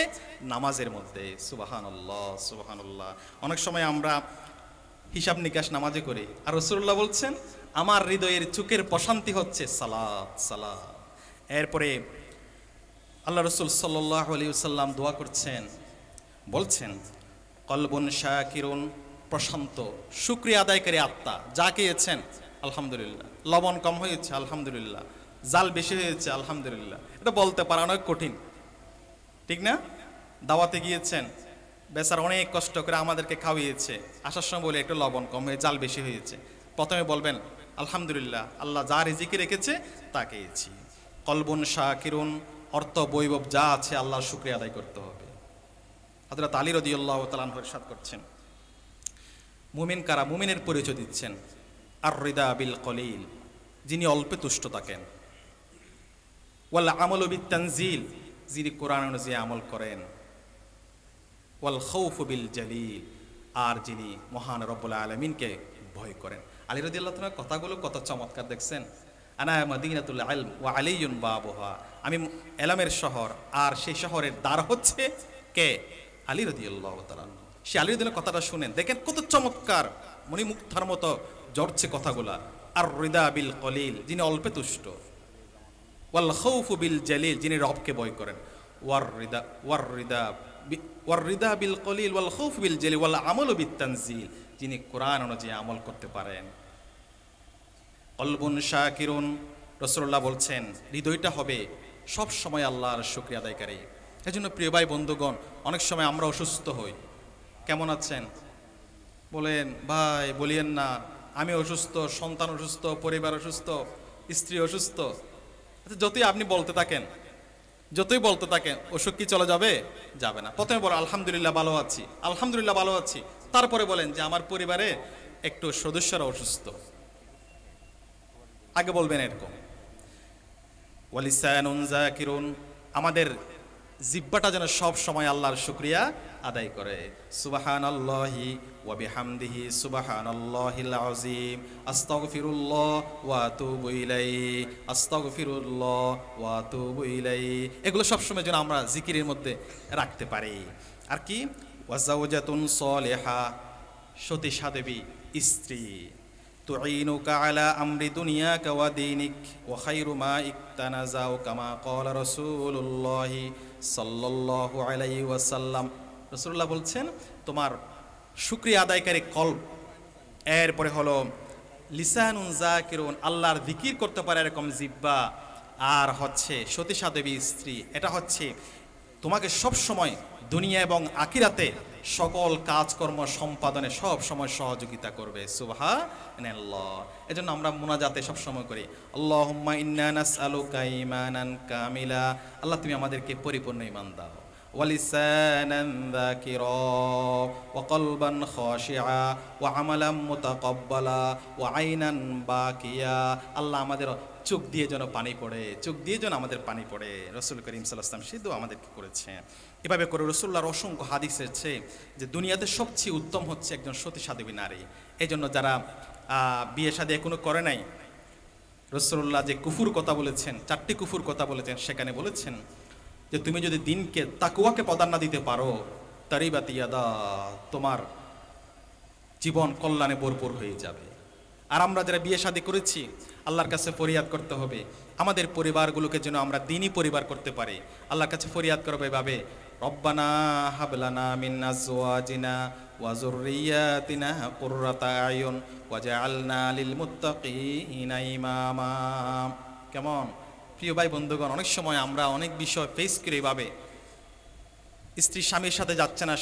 নামাজের মধ্যে। সুবহানাল্লাহ, সুবহানাল্লাহ। অনেক সময় আমরা হিসাব নিকাশ নামাজে করি, আর রাসূলুল্লাহ বলছেন আমার হৃদয়ের চোখের প্রশান্তি হচ্ছে সালাত, সালাত। এরপরে আল্লাহ রাসূল সাল্লাল্লাহু আলাইহি ওয়াসাল্লাম দোয়া করছেন, বলছেন কলবুন শাকিরুন, প্রশান্ত শুকরিয়া আদায়কারী আত্মা। যা খেয়েছেন আলহামদুলিল্লাহ, লবণ কম হয়েছে আলহামদুলিল্লাহ, জাল বেশি হয়েছে আলহামদুলিল্লাহ। এটা বলতে পারা অনেক কঠিন, ঠিক না? দাওয়াতে গিয়েছেন, বেচারা অনেক কষ্ট করে আমাদেরকে খাওয়িয়েছে, আসার সময় বলে একটু লবণ কম হয়ে জাল বেশি হয়েছে। প্রথমে বলবেন আলহামদুলিল্লাহ, আল্লাহ যা রিজিকে রেখেছে তা খেয়েছি। কলবুন শাকিরুন, অর্থ বৈভব যা আছে আল্লাহর শুকরিয়া আদায় করতে হবে। হযরত আলী রাদিয়াল্লাহু তাআলা আনহু ইরশাদ করছেন, মুমিন কারা? মুমিনের পরিচয় দিচ্ছেন আর রিদা বিল কলিল, যিনি অল্পে তুষ্ট থাকেন, ওয়াল আমালু বিত তানজিল, যিনি কোরআন অনুযায়ী আমল করেন, ওয়াল খাউফু বিল জালিল, আর যিনি মহান রব্বুল আলামিনকে ভয় করেন। আলী রাদিয়াল্লাহু তাআলার কথাগুলো কত চমৎকার দেখছেন। আনা মাদিনাতুল ইলম ওয়া আলিয়ুন বাবুহা, আমি এলমের শহর, আর সেই শহরের দ্বার হচ্ছে কে? আলী রাদিয়াল্লাহু তাআলা। সে আলী রাদিয়াল্লাহু কথাটা শুনেন, দেখেন কত চমৎকার, মণিমুক্তার মতো জড়ছে কথাগুলা। আর রিদা বিল কলিল, যিনি অল্পে তুষ্ট, ওয়াল খাউফু বিল জালিল, যিনি রবকে ভয় করেন, ওয়ার রিদা বিল কলিল ওয়াল খাউফু বিল জালিল ওয়াল আমালু বিত তানজিল, যিনি কোরআন অনুযায়ী আমল করতে পারেন। কলবুন শাকিরুন, রাসূলুল্লাহ বলছেন হৃদয়টা হবে সব সময় আল্লাহর শুকরিয়া আদায়কারী। এজন্য প্রিয় ভাই বন্ধুগণ, অনেক সময় আমরা অসুস্থ হই। কেমন আছেন বলেন, ভাই বলিয়েন না, আমি অসুস্থ, সন্তান অসুস্থ, পরিবার অসুস্থ, স্ত্রী অসুস্থ। যতই আপনি বলতে থাকেন, অসুখ কি চলে যাবে? যাবে না। প্রথমে বলো আলহামদুলিল্লাহ ভালো আছি, আলহামদুলিল্লাহ ভালো আছি, তারপরে বলেন যে আমার পরিবারে একটু সদস্যরা অসুস্থ। আগে বলবেন এরকম। ওয়ালিসানুন যাকিরুন, আমাদের জিহ্বাটা যেন সব সময় আল্লাহর শুকরিয়া আদায় করে। সুবহানাল্লাহি ওয়া বিহামদিহি সুবহানাল্লাহিল আযীম, আস্তাগফিরুল্লাহ ওয়া আতুবু ইলাইহি, আস্তাগফিরুল্লাহ ওয়া আতুবু ইলাইহি, এগুলো সব সময় যেন আমরা জিকিরের মধ্যে রাখতে পারি। আর কি? ওয়া যাওজাতুন সালিহা, সতী সাধ্বী স্ত্রী, তুঈনুকা আলা আমরি দুনিয়াকা ওয়া দীনিক ওয়া খায়রু মা ইকতানাজাউ কামা ক্বালা রাসূলুল্লাহ সাল্লাল্লাহু আলাইহি ওয়াসাল্লাম। রাসূলুল্লাহ বলছেন তোমার শুকরিয়া আদায়কারী কলব, এরপরে হলো লিসানুন যাকিরুন, আল্লাহর জিকির করতে পারে এরকম জিহ্বা, আর হচ্ছে সতীশা দেবী স্ত্রী, এটা হচ্ছে তোমাকে সব সময় দুনিয়া এবং আখিরাতে সকল কাজকর্ম সম্পাদনে সব সময় সহযোগিতা করবে। সুবহানাল্লাহ। এজন্য আমরা মুনাজাতে সব সময় করি, আল্লাহুম্মা ইন্না নাসআলুকা ঈমানান কামিলা, আল্লাহ তুমি আমাদেরকে পরিপূর্ণ ঈমান দাও, ওয়ালিসানান যাকিরা ওয়া কলবান খাশিআ ওয়া আমালান মুতাকাব্বালা ওয়া আইনান বাকিয়া, আল্লাহ আমাদের চোখ দিয়ে যেন পানি পড়ে, চোখ দিয়ে যেন আমাদের পানি পড়ে। রাসূল করিম সাল্লাল্লাহু আলাইহি ওয়াসাল্লাম সে দোয়া আমাদেরকে করেছে। এভাবে করে রাসূলুল্লাহর অসংখ্য হাদিস আছে যে দুনিয়াতে সবচেয়ে উত্তম হচ্ছে একজন সতী সাধ্বী নারী। এই জন্য যারা বিয়ে শাদী এখনো করে নাই, রাসূলুল্লাহ যে কুফুর কথা বলেছেন, 4টি কুফুর কথা বলেছেন, সেখানে বলেছেন যে তুমি যদি দিনকে তাকওয়াকে প্রাধান্য দিতে পারো, তারিবাত ইয়াদা, তোমার জীবন কল্যাণে ভরপুর হয়ে যাবে। আর আমরা যারা বিয়ে শাদী করেছি, আল্লাহর কাছে ফরিয়াদ করতে হবে আমাদের পরিবারগুলোকে যেন আমরা দিনই পরিবার করতে পারি। আল্লাহর কাছে ফরিয়াদ করবে এভাবে, রব্বানা হাবলানা মিন আজওয়াজিনা ওয়া যুররিয়াতিনা কুররাতা আয়ুন ওয়াজআলনা লিল মুত্তাকিনা ইমামা। কেমন প্রিয় ভাই বন্ধুগণ, অনেক সময় আমরা অনেক বিষয় ফেস করি এভাবে, স্ত্রী স্বামীর সাথে যাচ্ছে না,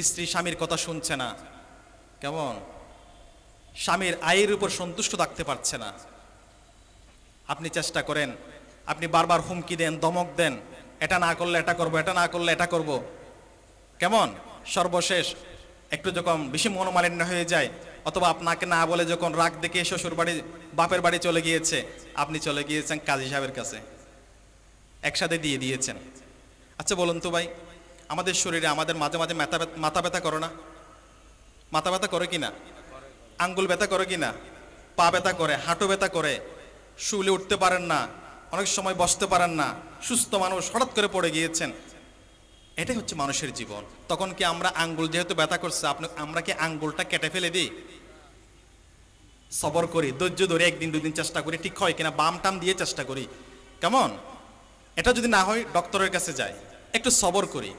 স্ত্রী স্বামীর কথা শুনছে না, কেমন স্বামীর আয়ের উপর সন্তুষ্ট থাকতে পারছে না। আপনি চেষ্টা করেন, আপনি বারবার হুমকি দেন, ধমক দেন, এটা না করলে এটা করব, এটা না করলে এটা করব, কেমন সর্বশেষ একটু যখন বেশি মনোমালিন্য হয়ে যায়, অথবা আপনাকে না বলে যখন রাগ দেখে শ্বশুর বাড়ি বাপের বাড়ি চলে গিয়েছে, আপনি চলে গিয়েছেন কাজী সাহেবের কাছে, একসাথে দিয়ে দিয়েছেন। আচ্ছা বলুন তো ভাই, আমাদের শরীরে আমাদের মাঝে মাঝে মাথা ব্যথা করে না? মাথা ব্যথা করে কিনা? আঙ্গুল ব্যথা করে কিনা? পা ব্যথা করে, হাঁটু ব্যথা করে, শুলে উঠতে পারেন না, অনেক সময় বসতে পারেন না, সুস্থ মানুষ হঠাৎ করে পড়ে গিয়েছেন। এটাই হচ্ছে মানুষের জীবন। তখন কি আমরা আঙ্গুল যেহেতু ব্যথা করছে, আমরা কি আঙ্গুলটা কেটে ফেলে দিই? সবর করি, ধৈর্য ধরে 1 দিন 2 দিন চেষ্টা করি, ঠিক হয় কিনা, বাম টাম দিয়ে চেষ্টা করি, কেমন? এটা যদি না হয় ডক্টরের কাছে যাই, একটু সবর করি।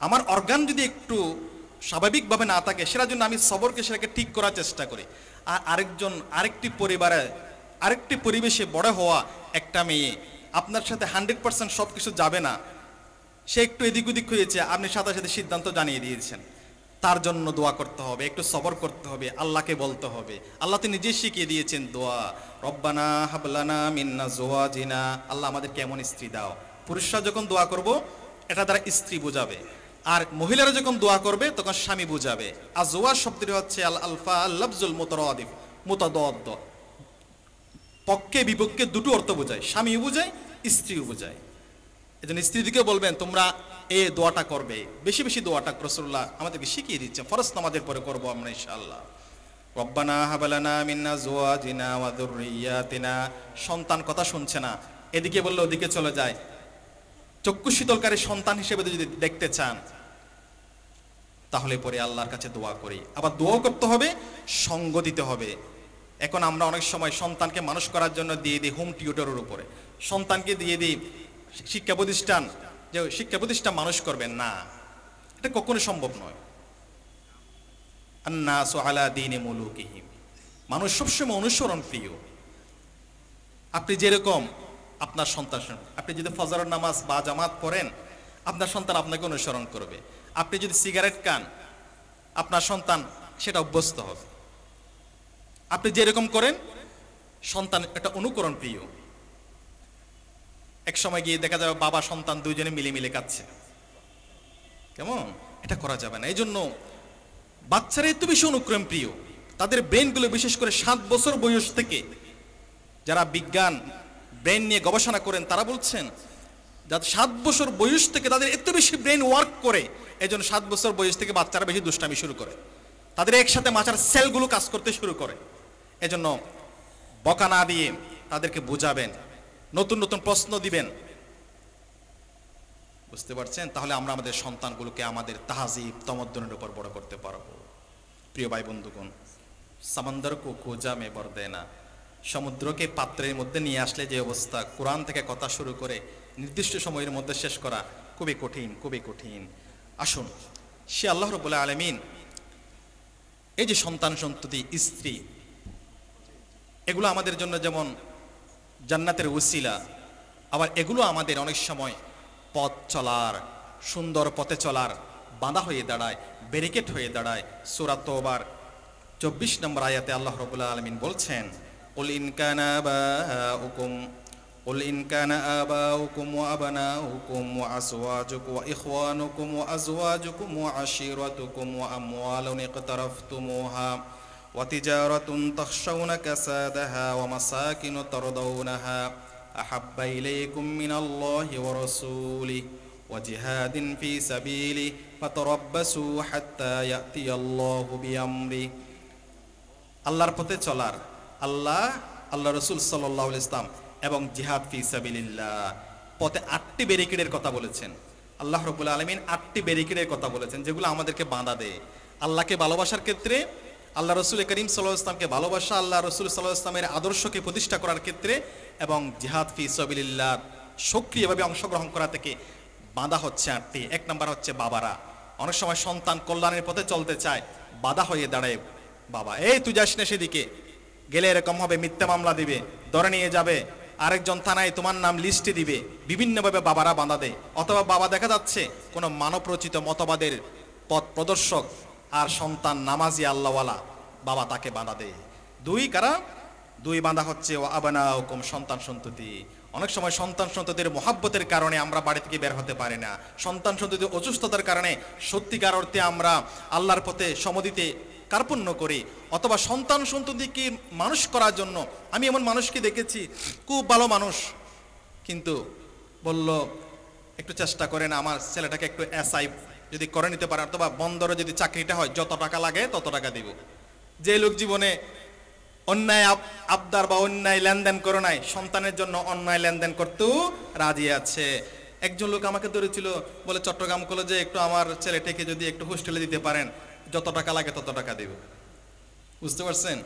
আমার অর্গান যদি একটু স্বাভাবিকভাবে না থাকে, সেটার জন্য আমি সবরকে সেটাকে ঠিক করার চেষ্টা করি। আর আরেকটি পরিবারে, আরেকটি পরিবেশে বড় হওয়া একটা মেয়ে, আপনার সাথে 100% সব কিছু যাবে না, সে একটু এদিক ওদিক হয়েছে, আপনি সাথে সাথে সিদ্ধান্ত জানিয়ে দিয়েছেন। তার জন্য দোয়া করতে হবে, একটু সবর করতে হবে, আল্লাহকে বলতে হবে। আল্লাহ তো নিজে শিখিয়ে দিয়েছেন দোয়া, রব্বানা হাবলানা মিন আজওয়াজিনা, আল্লাহ আমাদের কেমন স্ত্রী দাও। পুরুষরা যখন দোয়া করব, এটা দ্বারা স্ত্রী বোঝাবে, আর মহিলারা যখন দোয়া করবে তখন স্বামী বুঝাবে। আজওয়াজ শব্দটি হচ্ছে আল আলফা লাফজুল মুতারাদিফ মুতাদাদ্দ, পক্ষে বিপক্ষে দুটো অর্থ বোঝায়, স্বামীও বোঝায়, স্ত্রীও বোঝায়। এজন্য স্ত্রীদিকে বলবেন তোমরা এই দোয়াটা করবে, বেশি বেশি দোয়াটা রাসূলুল্লাহ আমাদেরকে শিখিয়ে দিচ্ছেন। ফরজ নামাজের পরে করব আমরা ইনশাআল্লাহ। রব্বানা হাবলানা মিন আজওয়াজিনা ওয়া যুররিয়াতিনা, সন্তান কথা শুনছে না, এদিকে বললে ওদিকে চলে যায়। চক্ষু শীতলকারী সন্তান হিসেবে যদি দেখতে চান, তাহলে পরে আল্লাহর কাছে দোয়া করি। আবার দোয়া করতে হবে, সঙ্গ দিতে হবে। এখন আমরা অনেক সময় সন্তানকে মানুষ করার জন্য দিয়ে দিই হোম টিউটরের উপরে, সন্তানকে দিয়ে দিই শিক্ষা প্রতিষ্ঠান, যে শিক্ষা প্রতিষ্ঠান মানুষ করবেন না, এটা কখনো সম্ভব নয়। আন্নাসু আলা দীনি মুলুকিহিম, মানুষ সবসময় অনুসরণ প্রিয়। আপনি যেরকম আপনার সন্তান, আপনি যদি ফজরের নামাজ বা জামাত পড়েন, আপনার সন্তান আপনাকে অনুসরণ করবে। আপনি যদি সিগারেট খান, আপনার সন্তান সেটা অভ্যস্ত হবে। আপনি যেরকম করেন, সন্তান এটা অনুকরণ প্রিয়। এক সময় গিয়ে দেখা যাবে বাবা সন্তান দুইজনে মিলে খাচ্ছে, কেমন? এটা করা যাবে না। এই জন্য বাচ্চারা এত বেশি অনুকরণ প্রিয়, তাদের ব্রেনগুলো বিশেষ করে 7 বছর বয়স থেকে, যারা বিজ্ঞান ব্রেন নিয়ে গবেষণা করেন তারা বলছেন যাদের 7 বছর বয়স থেকে তাদের এত বেশি ব্রেন ওয়ার্ক করে, এই জন্য 7 বছর বয়স থেকে বাচ্চারা বেশি দুষ্টামি শুরু করে, তাদের একসাথে মাথার সেলগুলো কাজ করতে শুরু করে। এজন্য বকা না দিয়ে তাদেরকে বোঝাবেন, নতুন নতুন প্রশ্ন দিবেন, বুঝতে পারছেন? তাহলে আমরা আমাদের সন্তানগুলোকে আমাদের তাহজিব তমদ্দুনের উপর বড় করতে পারবো। প্রিয় ভাই বন্ধুগণ, সমুদ্র কো খোঁজা মে বর দেনা, সমুদ্রকে পাত্রের মধ্যে নিয়ে আসলে যে অবস্থা, কোরআন থেকে কথা শুরু করে নির্দিষ্ট সময়ের মধ্যে শেষ করা খুবই কঠিন, খুবই কঠিন। আসুন, সে আল্লাহ রাব্বুল আলামিন এই যে সন্তান সন্ততি, স্ত্রী, এগুলো আমাদের জন্য যেমন জান্নাতের উসিলা, আবার এগুলো আমাদের অনেক সময় পথ চলার, সুন্দর পথে চলার বাধা হয়ে দাঁড়ায়, ব্যারিকেড হয়ে দাঁড়ায়। সূরা তওবার 24 নম্বর আয়াতে আল্লাহ রাব্বুল আলামিন বলছেন, কুল ইন কানা আবাউকুম قل إن كان آباؤكم وأبناؤكم وأزواجكم وإخوانكم وأزواجكم وعشيرتكم وأموال اقترفتموها وتجارة تخشون كسادها ومساكن ترضونها أحب إليكم من الله ورسوله وجهاد في سبيله فتربصوا حتى يأتي الله بأمره। আল্লাহর পথে চলার, আল্লাহ রাসূল সাল্লাল্লাহু আলাইহি ওয়াসাল্লাম এবং জিহাদ ফি সাবিলিল্লাহ পথে 8টি ব্যারিকেডের কথা বলেছেন। আল্লাহ রাব্বুল আলামিন 8টি ব্যারিকেডের কথা বলেছেন যেগুলো আমাদেরকে বাধা দেয় আল্লাহকে ভালোবাসার ক্ষেত্রে, আল্লাহ রাসূল করিম সাল্লাল্লাহু আলাইহি ওয়াসাল্লামকে ভালোবাসা, আল্লাহ রাসূল সাল্লাল্লাহু আলাইহি ওয়াসাল্লামের আদর্শকে প্রতিষ্ঠা করার ক্ষেত্রে, এবং জিহাদ ফি সাবিলিল্লাহ সক্রিয়ভাবে অংশগ্রহণ করা থেকে বাধা হচ্ছে 8টি। 1 নাম্বার হচ্ছে বাবারা। অনেক সময় সন্তান কল্যাণের পথে চলতে চায়, বাধা হয়ে দাঁড়ায় বাবা, এই তুই যাস না সেদিকে, গেলে এরকম হবে, মিথ্যা মামলা দিবে, ধরে নিয়ে যাবে, আরেকজন থানায় তোমার নাম লিস্টে দিবে, বিভিন্নভাবে বাবারা বাধা দেয়। অথবা বাবা দেখা যাচ্ছে কোনো মানবরচিত মতবাদের পথ প্রদর্শক, আর সন্তান নামাজি আল্লাহওয়ালা, বাবা তাকে বাধা দেয়। 2 বাধা হচ্ছে ও আবানাউকুম, সন্তান সন্ততি। অনেক সময় সন্তান সন্ততির মহাব্বতের কারণে আমরা বাড়ি থেকে বের হতে পারি না, সন্তান সন্ততির অসুস্থতার কারণে সত্যিকার অর্থে আমরা আল্লাহর পথে সমদিতে কার্পণ্য করি। অথবা সন্তান সন্ততিকে মানুষ করার জন্য, আমি এমন মানুষকে দেখেছি খুব ভালো মানুষ, কিন্তু বলল একটু চেষ্টা করেন আমার ছেলেটাকে একটু এসআই যদি করে নিতে পারে, অথবা বন্দরে যদি চাকরিটা হয় যত টাকা লাগে তত টাকা দিব। যে লোক জীবনে অন্যায় আবদার বা অন্যায় লেনদেন করে নাই, সন্তানের জন্য অন্যায় লেনদেন করতেও রাজি আছে। একজন লোক আমাকে ধরেছিল, বলে চট্টগ্রাম কলেজে একটু আমার ছেলেটাকে যদি একটু হোস্টেলে দিতে পারেন, যত টাকা লাগে তত টাকা দেব। বুঝতে পারছেন?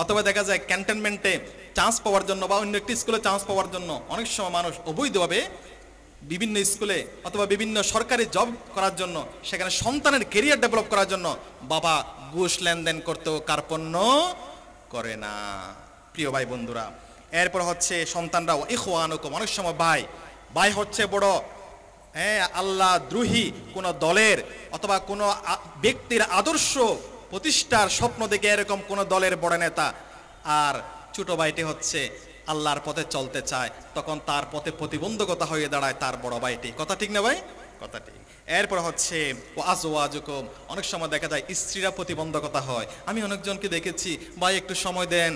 অথবা দেখা যায় ক্যান্টনমেন্টে চান্স পাওয়ার জন্য বা অন্য একটি স্কুলে চান্স পাওয়ার জন্য অনেক সময় মানুষ অবৈধভাবে বিভিন্ন স্কুলে অথবা বিভিন্ন সরকারি জব করার জন্য, সেখানে সন্তানের ক্যারিয়ার ডেভেলপ করার জন্য বাবা ঘুষ লেনদেন করতেও কার্পণ্য করে না। প্রিয় ভাই বন্ধুরা, এরপর হচ্ছে সন্তানরাও ইখওয়ানুকুম, অনেক সময় ভাই হচ্ছে বড় আল্লাহ দ্রোহী কোন দলের অথবা কোন ব্যক্তির আদর্শ প্রতিষ্ঠার স্বপ্ন দেখে এরকম কোন দলের বড় নেতা, আর ছোট ভাইটি হচ্ছে আল্লাহর পথে চলতে চায়, তখন তার পথে প্রতিবন্ধকতা হয়ে দাঁড়ায় তার বড় ভাইটি। কথা ঠিক না ভাই? কথা ঠিক। এরপর হচ্ছে ও আজওয়াজুকুম, অনেক সময় দেখা যায় স্ত্রীরা প্রতিবন্ধকতা হয়। আমি অনেকজনকে দেখেছি, ভাই একটু সময় দেন,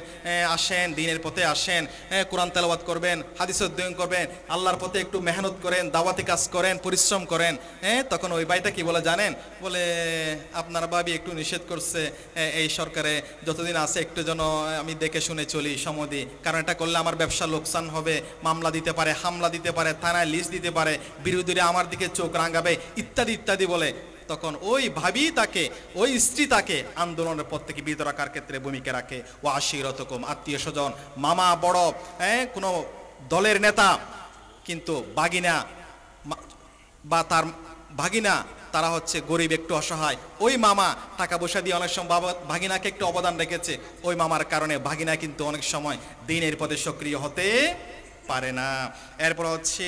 আসেন দিনের পথে আসেন, কোরআন তেলাওয়াত করবেন, হাদিস অধ্যয়ন করবেন, আল্লাহর পথে একটু মেহনত করেন, দাওয়াতি কাজ করেন, পরিশ্রম করেন। তখন ওই ভাইটা কি বলে জানেন? বলে আপনার ভাবি একটু নিষেধ করছে, এই সরকারে যতদিন আছে একটু যেন আমি দেখে শুনে চলি, সময় দিই, কারণ এটা করলে আমার ব্যবসা লোকসান হবে, মামলা দিতে পারে, হামলা দিতে পারে, থানায় লিস্ট দিতে পারে, বিরোধীরা আমার দিকে চোখ রাঙাবে, ইত্যাদি ইত্যাদি বলে। তখন ওই ভাবি তাকে, ওই স্ত্রী তাকে আন্দোলনের পথ থেকে বিরত রাখার ক্ষেত্রে ভূমিকা রাখে। ও আশিরতকুম, আত্মীয় স্বজন, মামা বড় কোনো দলের নেতা, কিন্তু বাগিনা বা তার ভাগিনা তারা হচ্ছে গরিব, একটু অসহায়, ওই মামা টাকা পয়সা দিয়ে অনেক সময় ভাগিনাকে একটু অবদান রেখেছে, ওই মামার কারণে ভাগিনা কিন্তু অনেক সময় দিনের পথে সক্রিয় হতে পারে না। এরপর হচ্ছে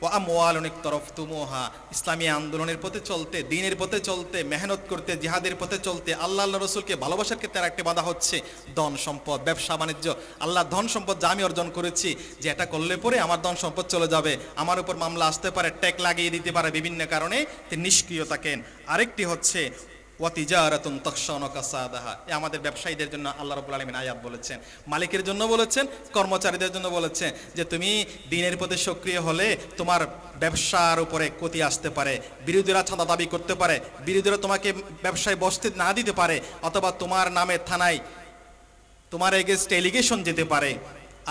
ওয়া আমওয়ালুন ইকতারাফতুমুহা, ইসলামী আন্দোলনের পথে চলতে, দ্বীনের পথে চলতে, মেহনত করতে, জিহাদের পথে চলতে, আল্লাহ রাসূলকে ভালোবাসার ক্ষেত্রে আরেকটি বাধা হচ্ছে ধন সম্পদ, ব্যবসা বাণিজ্য। আল্লাহ ধন সম্পদ যা আমি অর্জন করেছি, যে এটা করলে পরে আমার ধন সম্পদ চলে যাবে, আমার উপর মামলা আসতে পারে, ট্যাগ লাগিয়ে দিতে পারে, বিভিন্ন কারণে তিনি নিষ্ক্রিয় থাকেন। আরেকটি হচ্ছে ওয়াতিজারাতুন তাখশাউনা কাসাদাহা, আমাদের ব্যবসায়ীদের জন্য আল্লাহ রাব্বুল আলামিন আয়াত বলেছেন, মালিকের জন্য বলেছেন, কর্মচারীদের জন্য বলেছেন, যে তুমি দ্বীনের পথে সক্রিয় হলে তোমার ব্যবসার উপরে ক্ষতি আসতে পারে, বিরোধীরা চাঁদা দাবি করতে পারে, বিরোধীরা তোমাকে ব্যবসায় বসতে না দিতে পারে, অথবা তোমার নামে থানায় তোমার এগেইনস্ট এলিগেশন যেতে পারে।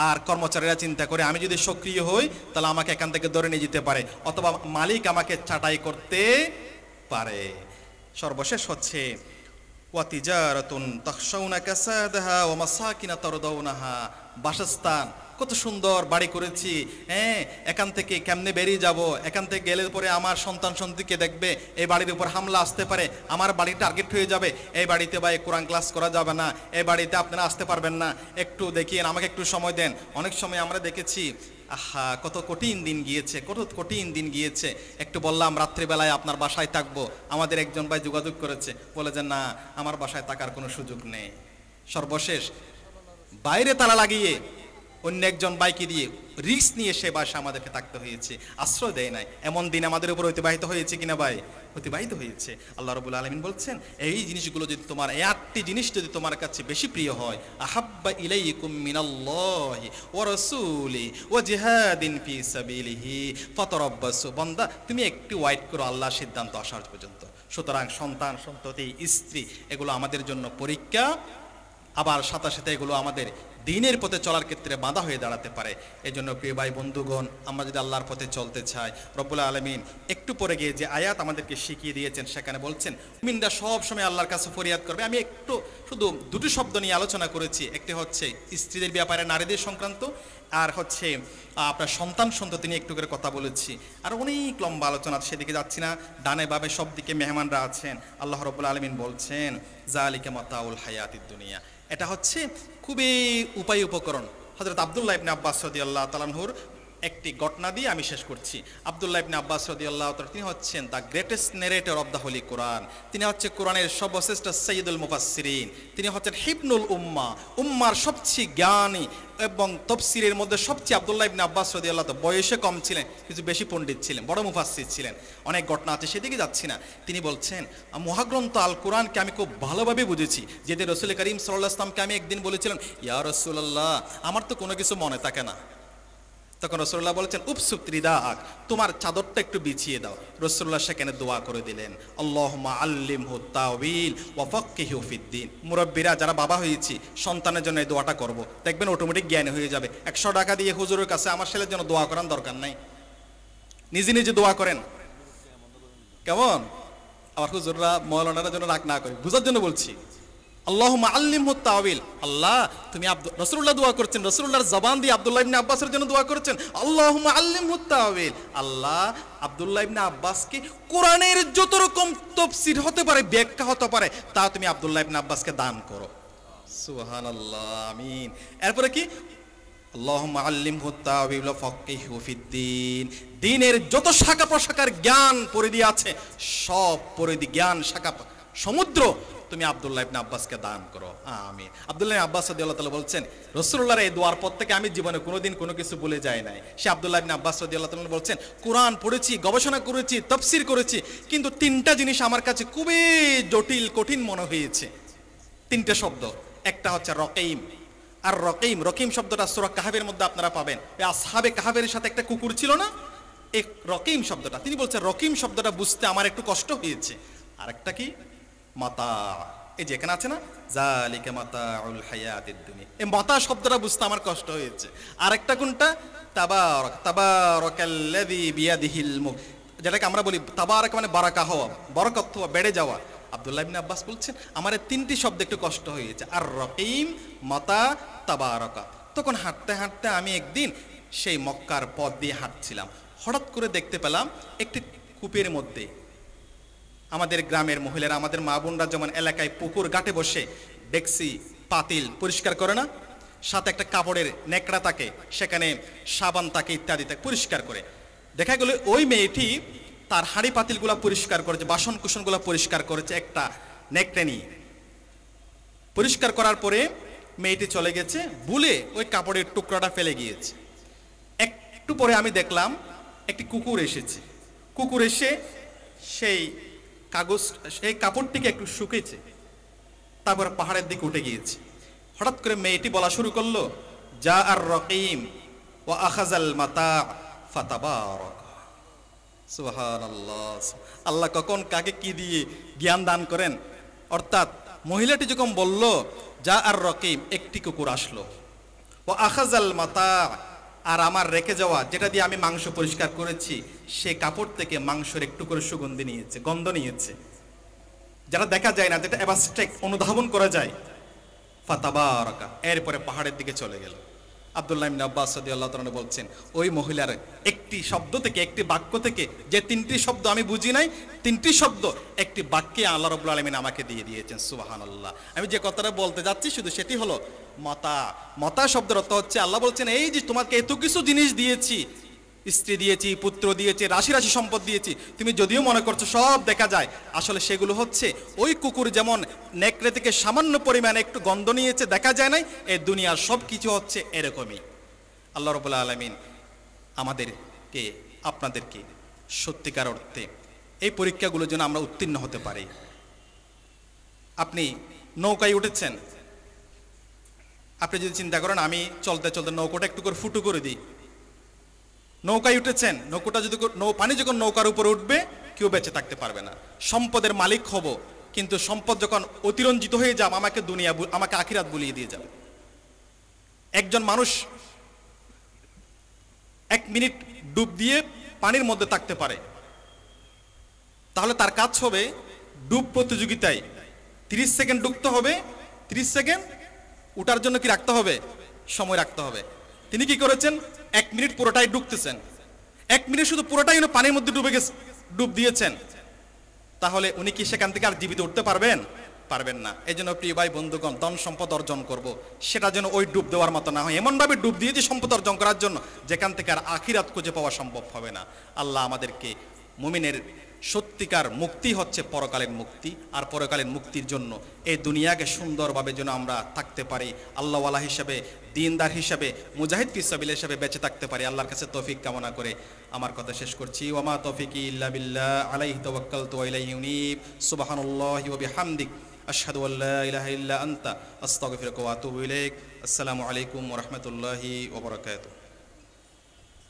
আর কর্মচারীরা চিন্তা করে, আমি যদি সক্রিয় হই তাহলে আমাকে এখান থেকে ধরে নিয়ে যেতে পারে, অথবা মালিক আমাকে ছাঁটাই করতে পারে। সর্বশেষ হচ্ছে ওয়াতিজারাতুন তাখশাউনা কাসাদাহা ওয়া মাসাকিনা তারদাউনাহা, বাসস্থান কত সুন্দর বাড়ি করেছি, হ্যাঁ, এখান থেকে কেমনে বেরিয়ে যাব, এখান থেকে গেলে পরে আমার সন্তান সন্ততিকে দেখবে, এই বাড়ির উপর হামলা আসতে পারে, আমার বাড়ি টার্গেট হয়ে যাবে, এই বাড়িতে ভাই কোরআন ক্লাস করা যাবে না, এই বাড়িতে আপনারা আসতে পারবেন না, একটু দেখিয়ে আমাকে একটু সময় দেন। অনেক সময় আমরা দেখেছি, আহা কত কঠিন দিন গিয়েছে, কত কঠিন দিন গিয়েছে, একটু বললাম রাত্রিবেলায় আপনার বাসায় থাকবো, আমাদের একজন ভাই যোগাযোগ করেছে, বলে যে না আমার বাসায় থাকার কোনো সুযোগ নেই। সর্বশেষ বাইরে তালা লাগিয়ে অন্য একজন বাইকে দিয়ে রিস্ক নিয়ে সে বাসা আমাদেরকে থাকতে হয়েছে, আশ্রয় দেয় নাই। এমন দিন আমাদের উপর অতিবাহিত হয়েছে কিনা ভাই? অতিবাহিত হয়েছে। আল্লাহ রাব্বুল আলামিন বলছেন, এই জিনিসগুলো যদি তোমার, এই 8টি জিনিস যদি তোমার কাছে বেশি প্রিয় হয়, আহাব্বা ইলাইকুম মিনাল্লাহি ওয়া রাসূলি ওয়া জিহাদিন ফি সাবিলিহি ফাতারাব্বাসু, বান্দা তুমি একটু ওয়েট করো আল্লাহর সিদ্ধান্ত আসার পর্যন্ত। সুতরাং সন্তান সন্ততি স্ত্রী এগুলো আমাদের জন্য পরীক্ষা, আবার সাথে সাথে এগুলো আমাদের দিনের পথে চলার ক্ষেত্রে বাধা হয়ে দাঁড়াতে পারে। এজন্য প্রিয় ভাই বন্ধুগণ, আমরা যদি আল্লাহর পথে চলতে চাই, রব্বুল আলামিন একটু পরে গিয়ে যে আয়াত আমাদেরকে শিখিয়ে দিয়েছেন সেখানে বলছেন মুমিনরা সব সময় আল্লাহর কাছে ফরিয়াদ করবে। আমি একটু শুধু দুটো শব্দ নিয়ে আলোচনা করেছি, একটি হচ্ছে স্ত্রীদের ব্যাপারে নারীদের সংক্রান্ত, আর হচ্ছে আপনার সন্তান সন্ততি নিয়ে একটু করে কথা বলেছি। আর অনেক লম্বা আলোচনা, সেদিকে যাচ্ছি না। ডানে বামে সব দিকে মেহমানরা আছেন। আল্লাহ রাব্বুল আলামিন বলছেন যালিকা মাতাউল হায়াতিদ দুনিয়া, এটা হচ্ছে খুবই উপায় উপকরণ। হযরত আব্দুল্লাহ ইবনে আব্বাস রাদিয়াল্লাহু তাআলা আনহুর একটি ঘটনা দিয়ে আমি শেষ করছি। আব্দুল্লাহ ইবনে আব্বাস রাদিয়াল্লাহু তাআলা, তিনি হচ্ছেন the greatest narrator of the holy Quran. তিনি হচ্ছে কোরআনের সর্বশ্রেষ্ঠ সাইয়্যিদুল মুফাসসিরিন। তিনি হচ্ছেন হিবনুল উম্মাহ, উম্মার সবচেয়ে জ্ঞানী এবং তাফসীরের মধ্যে সবচেয়ে আব্দুল্লাহ ইবনে আব্বাস রাদিয়াল্লাহু তাআলা বয়সে কম ছিলেন, কিছু বেশি পণ্ডিত ছিলেন, বড় মুফাসসির ছিলেন। অনেক ঘটনা আছে, সেদিকে যাচ্ছি না। তিনি বলছেন মহাগ্রন্থ আল কোরআনকে আমি খুব ভালোভাবে বুঝেছি। যেতে রাসূল করিম সাল্লাল্লাহু আলাইহি ওয়াসাল্লামকে আমি একদিন বলেছিলাম, ইয়া রাসূলুল্লাহ আমার তো কোনো কিছু মনে থাকে না। তখন রাসূলুল্লাহ বলেছেন উপসুপ রিদাআক, তোমার চাদরটা একটু বিছিয়ে দাও। রাসূলুল্লাহ সেখানে দোয়া করে দিলেন, আল্লাহুম্মা আল্লিমহু তাওয়িল ওয়া ফাক্কিহু ফিদ্দিন। মুরব্বিরা যারা বাবা হয়েছি, সন্তানের জন্য এই দোয়াটা করব, দেখবেন অটোমেটিক জ্ঞান হয়ে যাবে। 100 টাকা দিয়ে হুজুরের কাছে আমার ছেলের জন্য দোয়া করার দরকার নাই, নিজে নিজে দোয়া করেন। কেমন? আবার হুজুররা মাওলানার জন্য রাগ না করে, বুঝার জন্য বলছি। আল্লাহুম্মা আল্লিমহু তাওয়িল, আল্লাহ তুমি রাসূলুল্লাহ দোয়া করছেন, রাসূলুল্লাহর জবান দিয়ে আব্দুল্লাহ ইবনে আব্বাসের জন্য দোয়া করেছেন, আল্লাহুম্মা আল্লিমহু তাওয়িল, আল্লাহ আব্দুল্লাহ ইবনে আব্বাসকে কোরআনের যত রকম তাফসীর হতে পারে, ব্যাখ্যা হতে পারে, তা তুমি আব্দুল্লাহ ইবনে আব্বাসকে দান করো। সুবহানাল্লাহ, আমিন। এরপরে কি? আল্লাহুম্মা আল্লিমহু তাওয়িল ওয়া ফাক্কিহু ফিদ্দিন, দ্বীনের যত শাখা প্রশাখার জ্ঞান পরিধি আছে, সব পরিধি জ্ঞান শাখা সমুদ্র তুমি আব্দুল্লাহ ইবনে আব্বাসকে দান করো, আমিন। আব্দুল্লাহ ইবনে আব্বাস রাদিয়াল্লাহু তাআলা বলছেন, রাসূলুল্লাহর এই দোয়ার পর থেকে আমি জীবনে কোনোদিন কোনো কিছু ভুলে যাই নাই। সে আব্দুল্লাহ ইবনে আব্বাস রাদিয়াল্লাহু তাআলা বলছেন, কোরআন পড়েছি, গবেষণা করেছি, তাফসীর করেছি, কিন্তু 3টা জিনিস আমার কাছে খুবই জটিল কঠিন মনে হয়েছে। 3টে শব্দ, একটা হচ্ছে রকিম। আর রকিম, রকিম শব্দটা সূরা কাহফের মধ্যে আপনারা পাবেন। এই আসহাবে কাহফের সাথে একটা কুকুর ছিল না, এই রকিম শব্দটা, তিনি বলছেন রকিম শব্দটা বুঝতে আমার একটু কষ্ট হয়েছে। আরেকটা কি? মাতা, এই যে এখানে আছে না, যালিকা মাতাউল হায়াতিদ দুনিয়া, এই মাতা শব্দটা বুঝতে আমার কষ্ট হয়েছে। আরেকটা কোনটা? তাবারাক, তাবারাকাল্লাযী বিয়াদিহিল মুলক, যেটাকে আমরা বলি তাবারাক মানে বারাকা হওয়া, বরকত হওয়া, বেড়ে যাওয়া। আব্দুল্লাহ ইবনে আব্বাস বলছেন আমার এই 3টি শব্দ একটু কষ্ট হয়েছে, আর রকিম, মাতা, তাবারাকা। তখন হাঁটতে হাঁটতে আমি একদিন সেই মক্কার পথ দিয়ে হাঁটছিলাম, হঠাৎ করে দেখতে পেলাম একটি কূপের মধ্যে আমাদের গ্রামের মহিলারা, আমাদের মা বোনরা যেমন এলাকায় পুকুর ঘাটে বসে ডেকসি পাতিল পরিষ্কার করে না, সাথে একটা কাপড়ের নেকড়া থাকে, সেখানে সাবান থাকে, ইত্যাদি থাকে, পরিষ্কার করে। দেখা গেল ওই মেয়েটি তার হাঁড়ি পাতিলগুলা পরিষ্কার করেছে, বাসন কুসনগুলা পরিষ্কার করেছে একটা নেকড়ে নিয়ে। পরিষ্কার করার পরে মেয়েটি চলে গেছে, ভুলে ওই কাপড়ের টুকরাটা ফেলে গিয়েছে। একটু পরে আমি দেখলাম একটি কুকুর এসেছে। কুকুর এসে সেই কাপড়টিকে একটু শুকেছে, তারপর পাহাড়ের দিকে উঠে গিয়েছে। হঠাৎ করে মেয়েটি বলা শুরু করলো, যা আর রকিম ওয়া আখাযাল মাতা ফাতাবারাক। সুবহানাল্লাহ, আল্লাহ কখন কাকে কি দিয়ে জ্ঞান দান করেন। অর্থাৎ মহিলাটি যখন বলল যা আর রকিম, একটি কুকুর আসলো, ও আখাযাল মাতা, আর আমার রেখে যাওয়া যেটা দিয়ে আমি মাংস পরিষ্কার করেছি, সে কাপড় থেকে মাংসের একটু করে সুগন্ধি নিয়েছে, গন্ধ নিয়েছে, যেটা দেখা যায় না, যেটা অ্যাবস্ট্রাক্ট অনুধাবন করা যায়। ফাতাবারাকা, এরপরে পাহাড়ের দিকে চলে গেল। আব্দুল্লাহ ইবনে আব্বাস রাদিয়াল্লাহু তাআলা বলছেন, ওই মহিলার একটি শব্দ থেকে, একটি বাক্য থেকে, যে তিনটি শব্দ আমি বুঝি নাই, তিনটি শব্দ একটি বাক্যে আল্লাহ রাব্বুল আলামিন আমাকে দিয়ে দিয়েছেন। সুবহানাল্লাহ। আমি যে কথাটা বলতে যাচ্ছি শুধু সেটি হলো মাতা। মাতা শব্দের অর্থ হচ্ছে, আল্লাহ বলছেন এই যে তোমাকে এত কিছু জিনিস দিয়েছি, স্ত্রী দিয়েছি, পুত্র দিয়েছি, রাশি রাশি সম্পদ দিয়েছি, তুমি যদিও মনে করছো সব দেখা যায়, আসলে সেগুলো হচ্ছে ওই কুকুর যেমন নেকড়ে থেকে সামান্য পরিমাণে একটু গন্ধ নিয়েছে, দেখা যায় নাই, এই দুনিয়ার সব কিছু হচ্ছে এরকমই। আল্লাহ রাব্বুল আলামিন আমাদেরকে, আপনাদেরকে সত্যিকার অর্থে এই পরীক্ষাগুলোর জন্য আমরা উত্তীর্ণ হতে পারি। আপনি নৌকায় উঠেছেন, আপনি যদি চিন্তা করেন আমি চলতে চলতে নৌকাটা একটু করে ফুটো করে দিই, নৌকায় উঠেছেন, নৌকাটা যদি পানি যখন নৌকার উপরে উঠবে কেউ বেঁচে থাকতে পারবে না। সম্পদের মালিক হব, কিন্তু সম্পদ যখন অতিরঞ্জিত হয়ে যাব আমাকে আখিরাত ভুলিয়ে দিয়ে যাবে। একজন মানুষ 1 মিনিট ডুব দিয়ে পানির মধ্যে থাকতে পারে, তাহলে তার কাজ হবে ডুব প্রতিযোগিতায় 30 সেকেন্ড ডুবতে হবে, 30 সেকেন্ড উঠার জন্য কি রাখতে হবে? সময় রাখতে হবে। তিনি কি করেছেন? 1 মিনিট পুরোটাই ডুবতেছেন, 1 মিনিট শুধু পুরোটাই পানির মধ্যে ডুব দিয়েছেন, তাহলে উনি কি সেখান থেকে আর জীবিত উঠতে পারবেন? পারবেন না। এই জন্য প্রিয় ভাই বন্ধুগণ, ধন সম্পদ অর্জন করব, সেটা যেন ওই ডুব দেওয়ার মতো না হয়, এমনভাবে ডুব দিয়েছি সম্পদ অর্জন করার জন্য যেখান থেকে আর আখিরাত খুঁজে পাওয়া সম্ভব হবে না। আল্লাহ আমাদেরকে, মুমিনের সত্যিকার মুক্তি হচ্ছে পরকালীন মুক্তি, আর পরকালীন মুক্তির জন্য এই দুনিয়াকে সুন্দরভাবে যেন আমরা থাকতে পারি, আল্লাহওয়ালা হিসাবে, দিনদার হিসাবে, মুজাহিদ ফি সাবিলিল্লাহ হিসাবে বেঁচে থাকতে পারি। আল্লাহর কাছে তৌফিক কামনা করে আমার কথা শেষ করছি। ওয়া মা তৌফিকি ইল্লা বিল্লাহ, আলাইহি তাওয়াক্কালতু ওয়া ইলাইহি উনীব। সুবহানাল্লাহি ওয়া বিহামদিক, আশহাদু আল্লা ইলাহা ইল্লা আনতা, আস্তাগফিরুকা ওয়া আতুবু ইলাইক। আসসালামু আলাইকুম ওয়া রাহমাতুল্লাহি ওয়া বারাকাতুহু।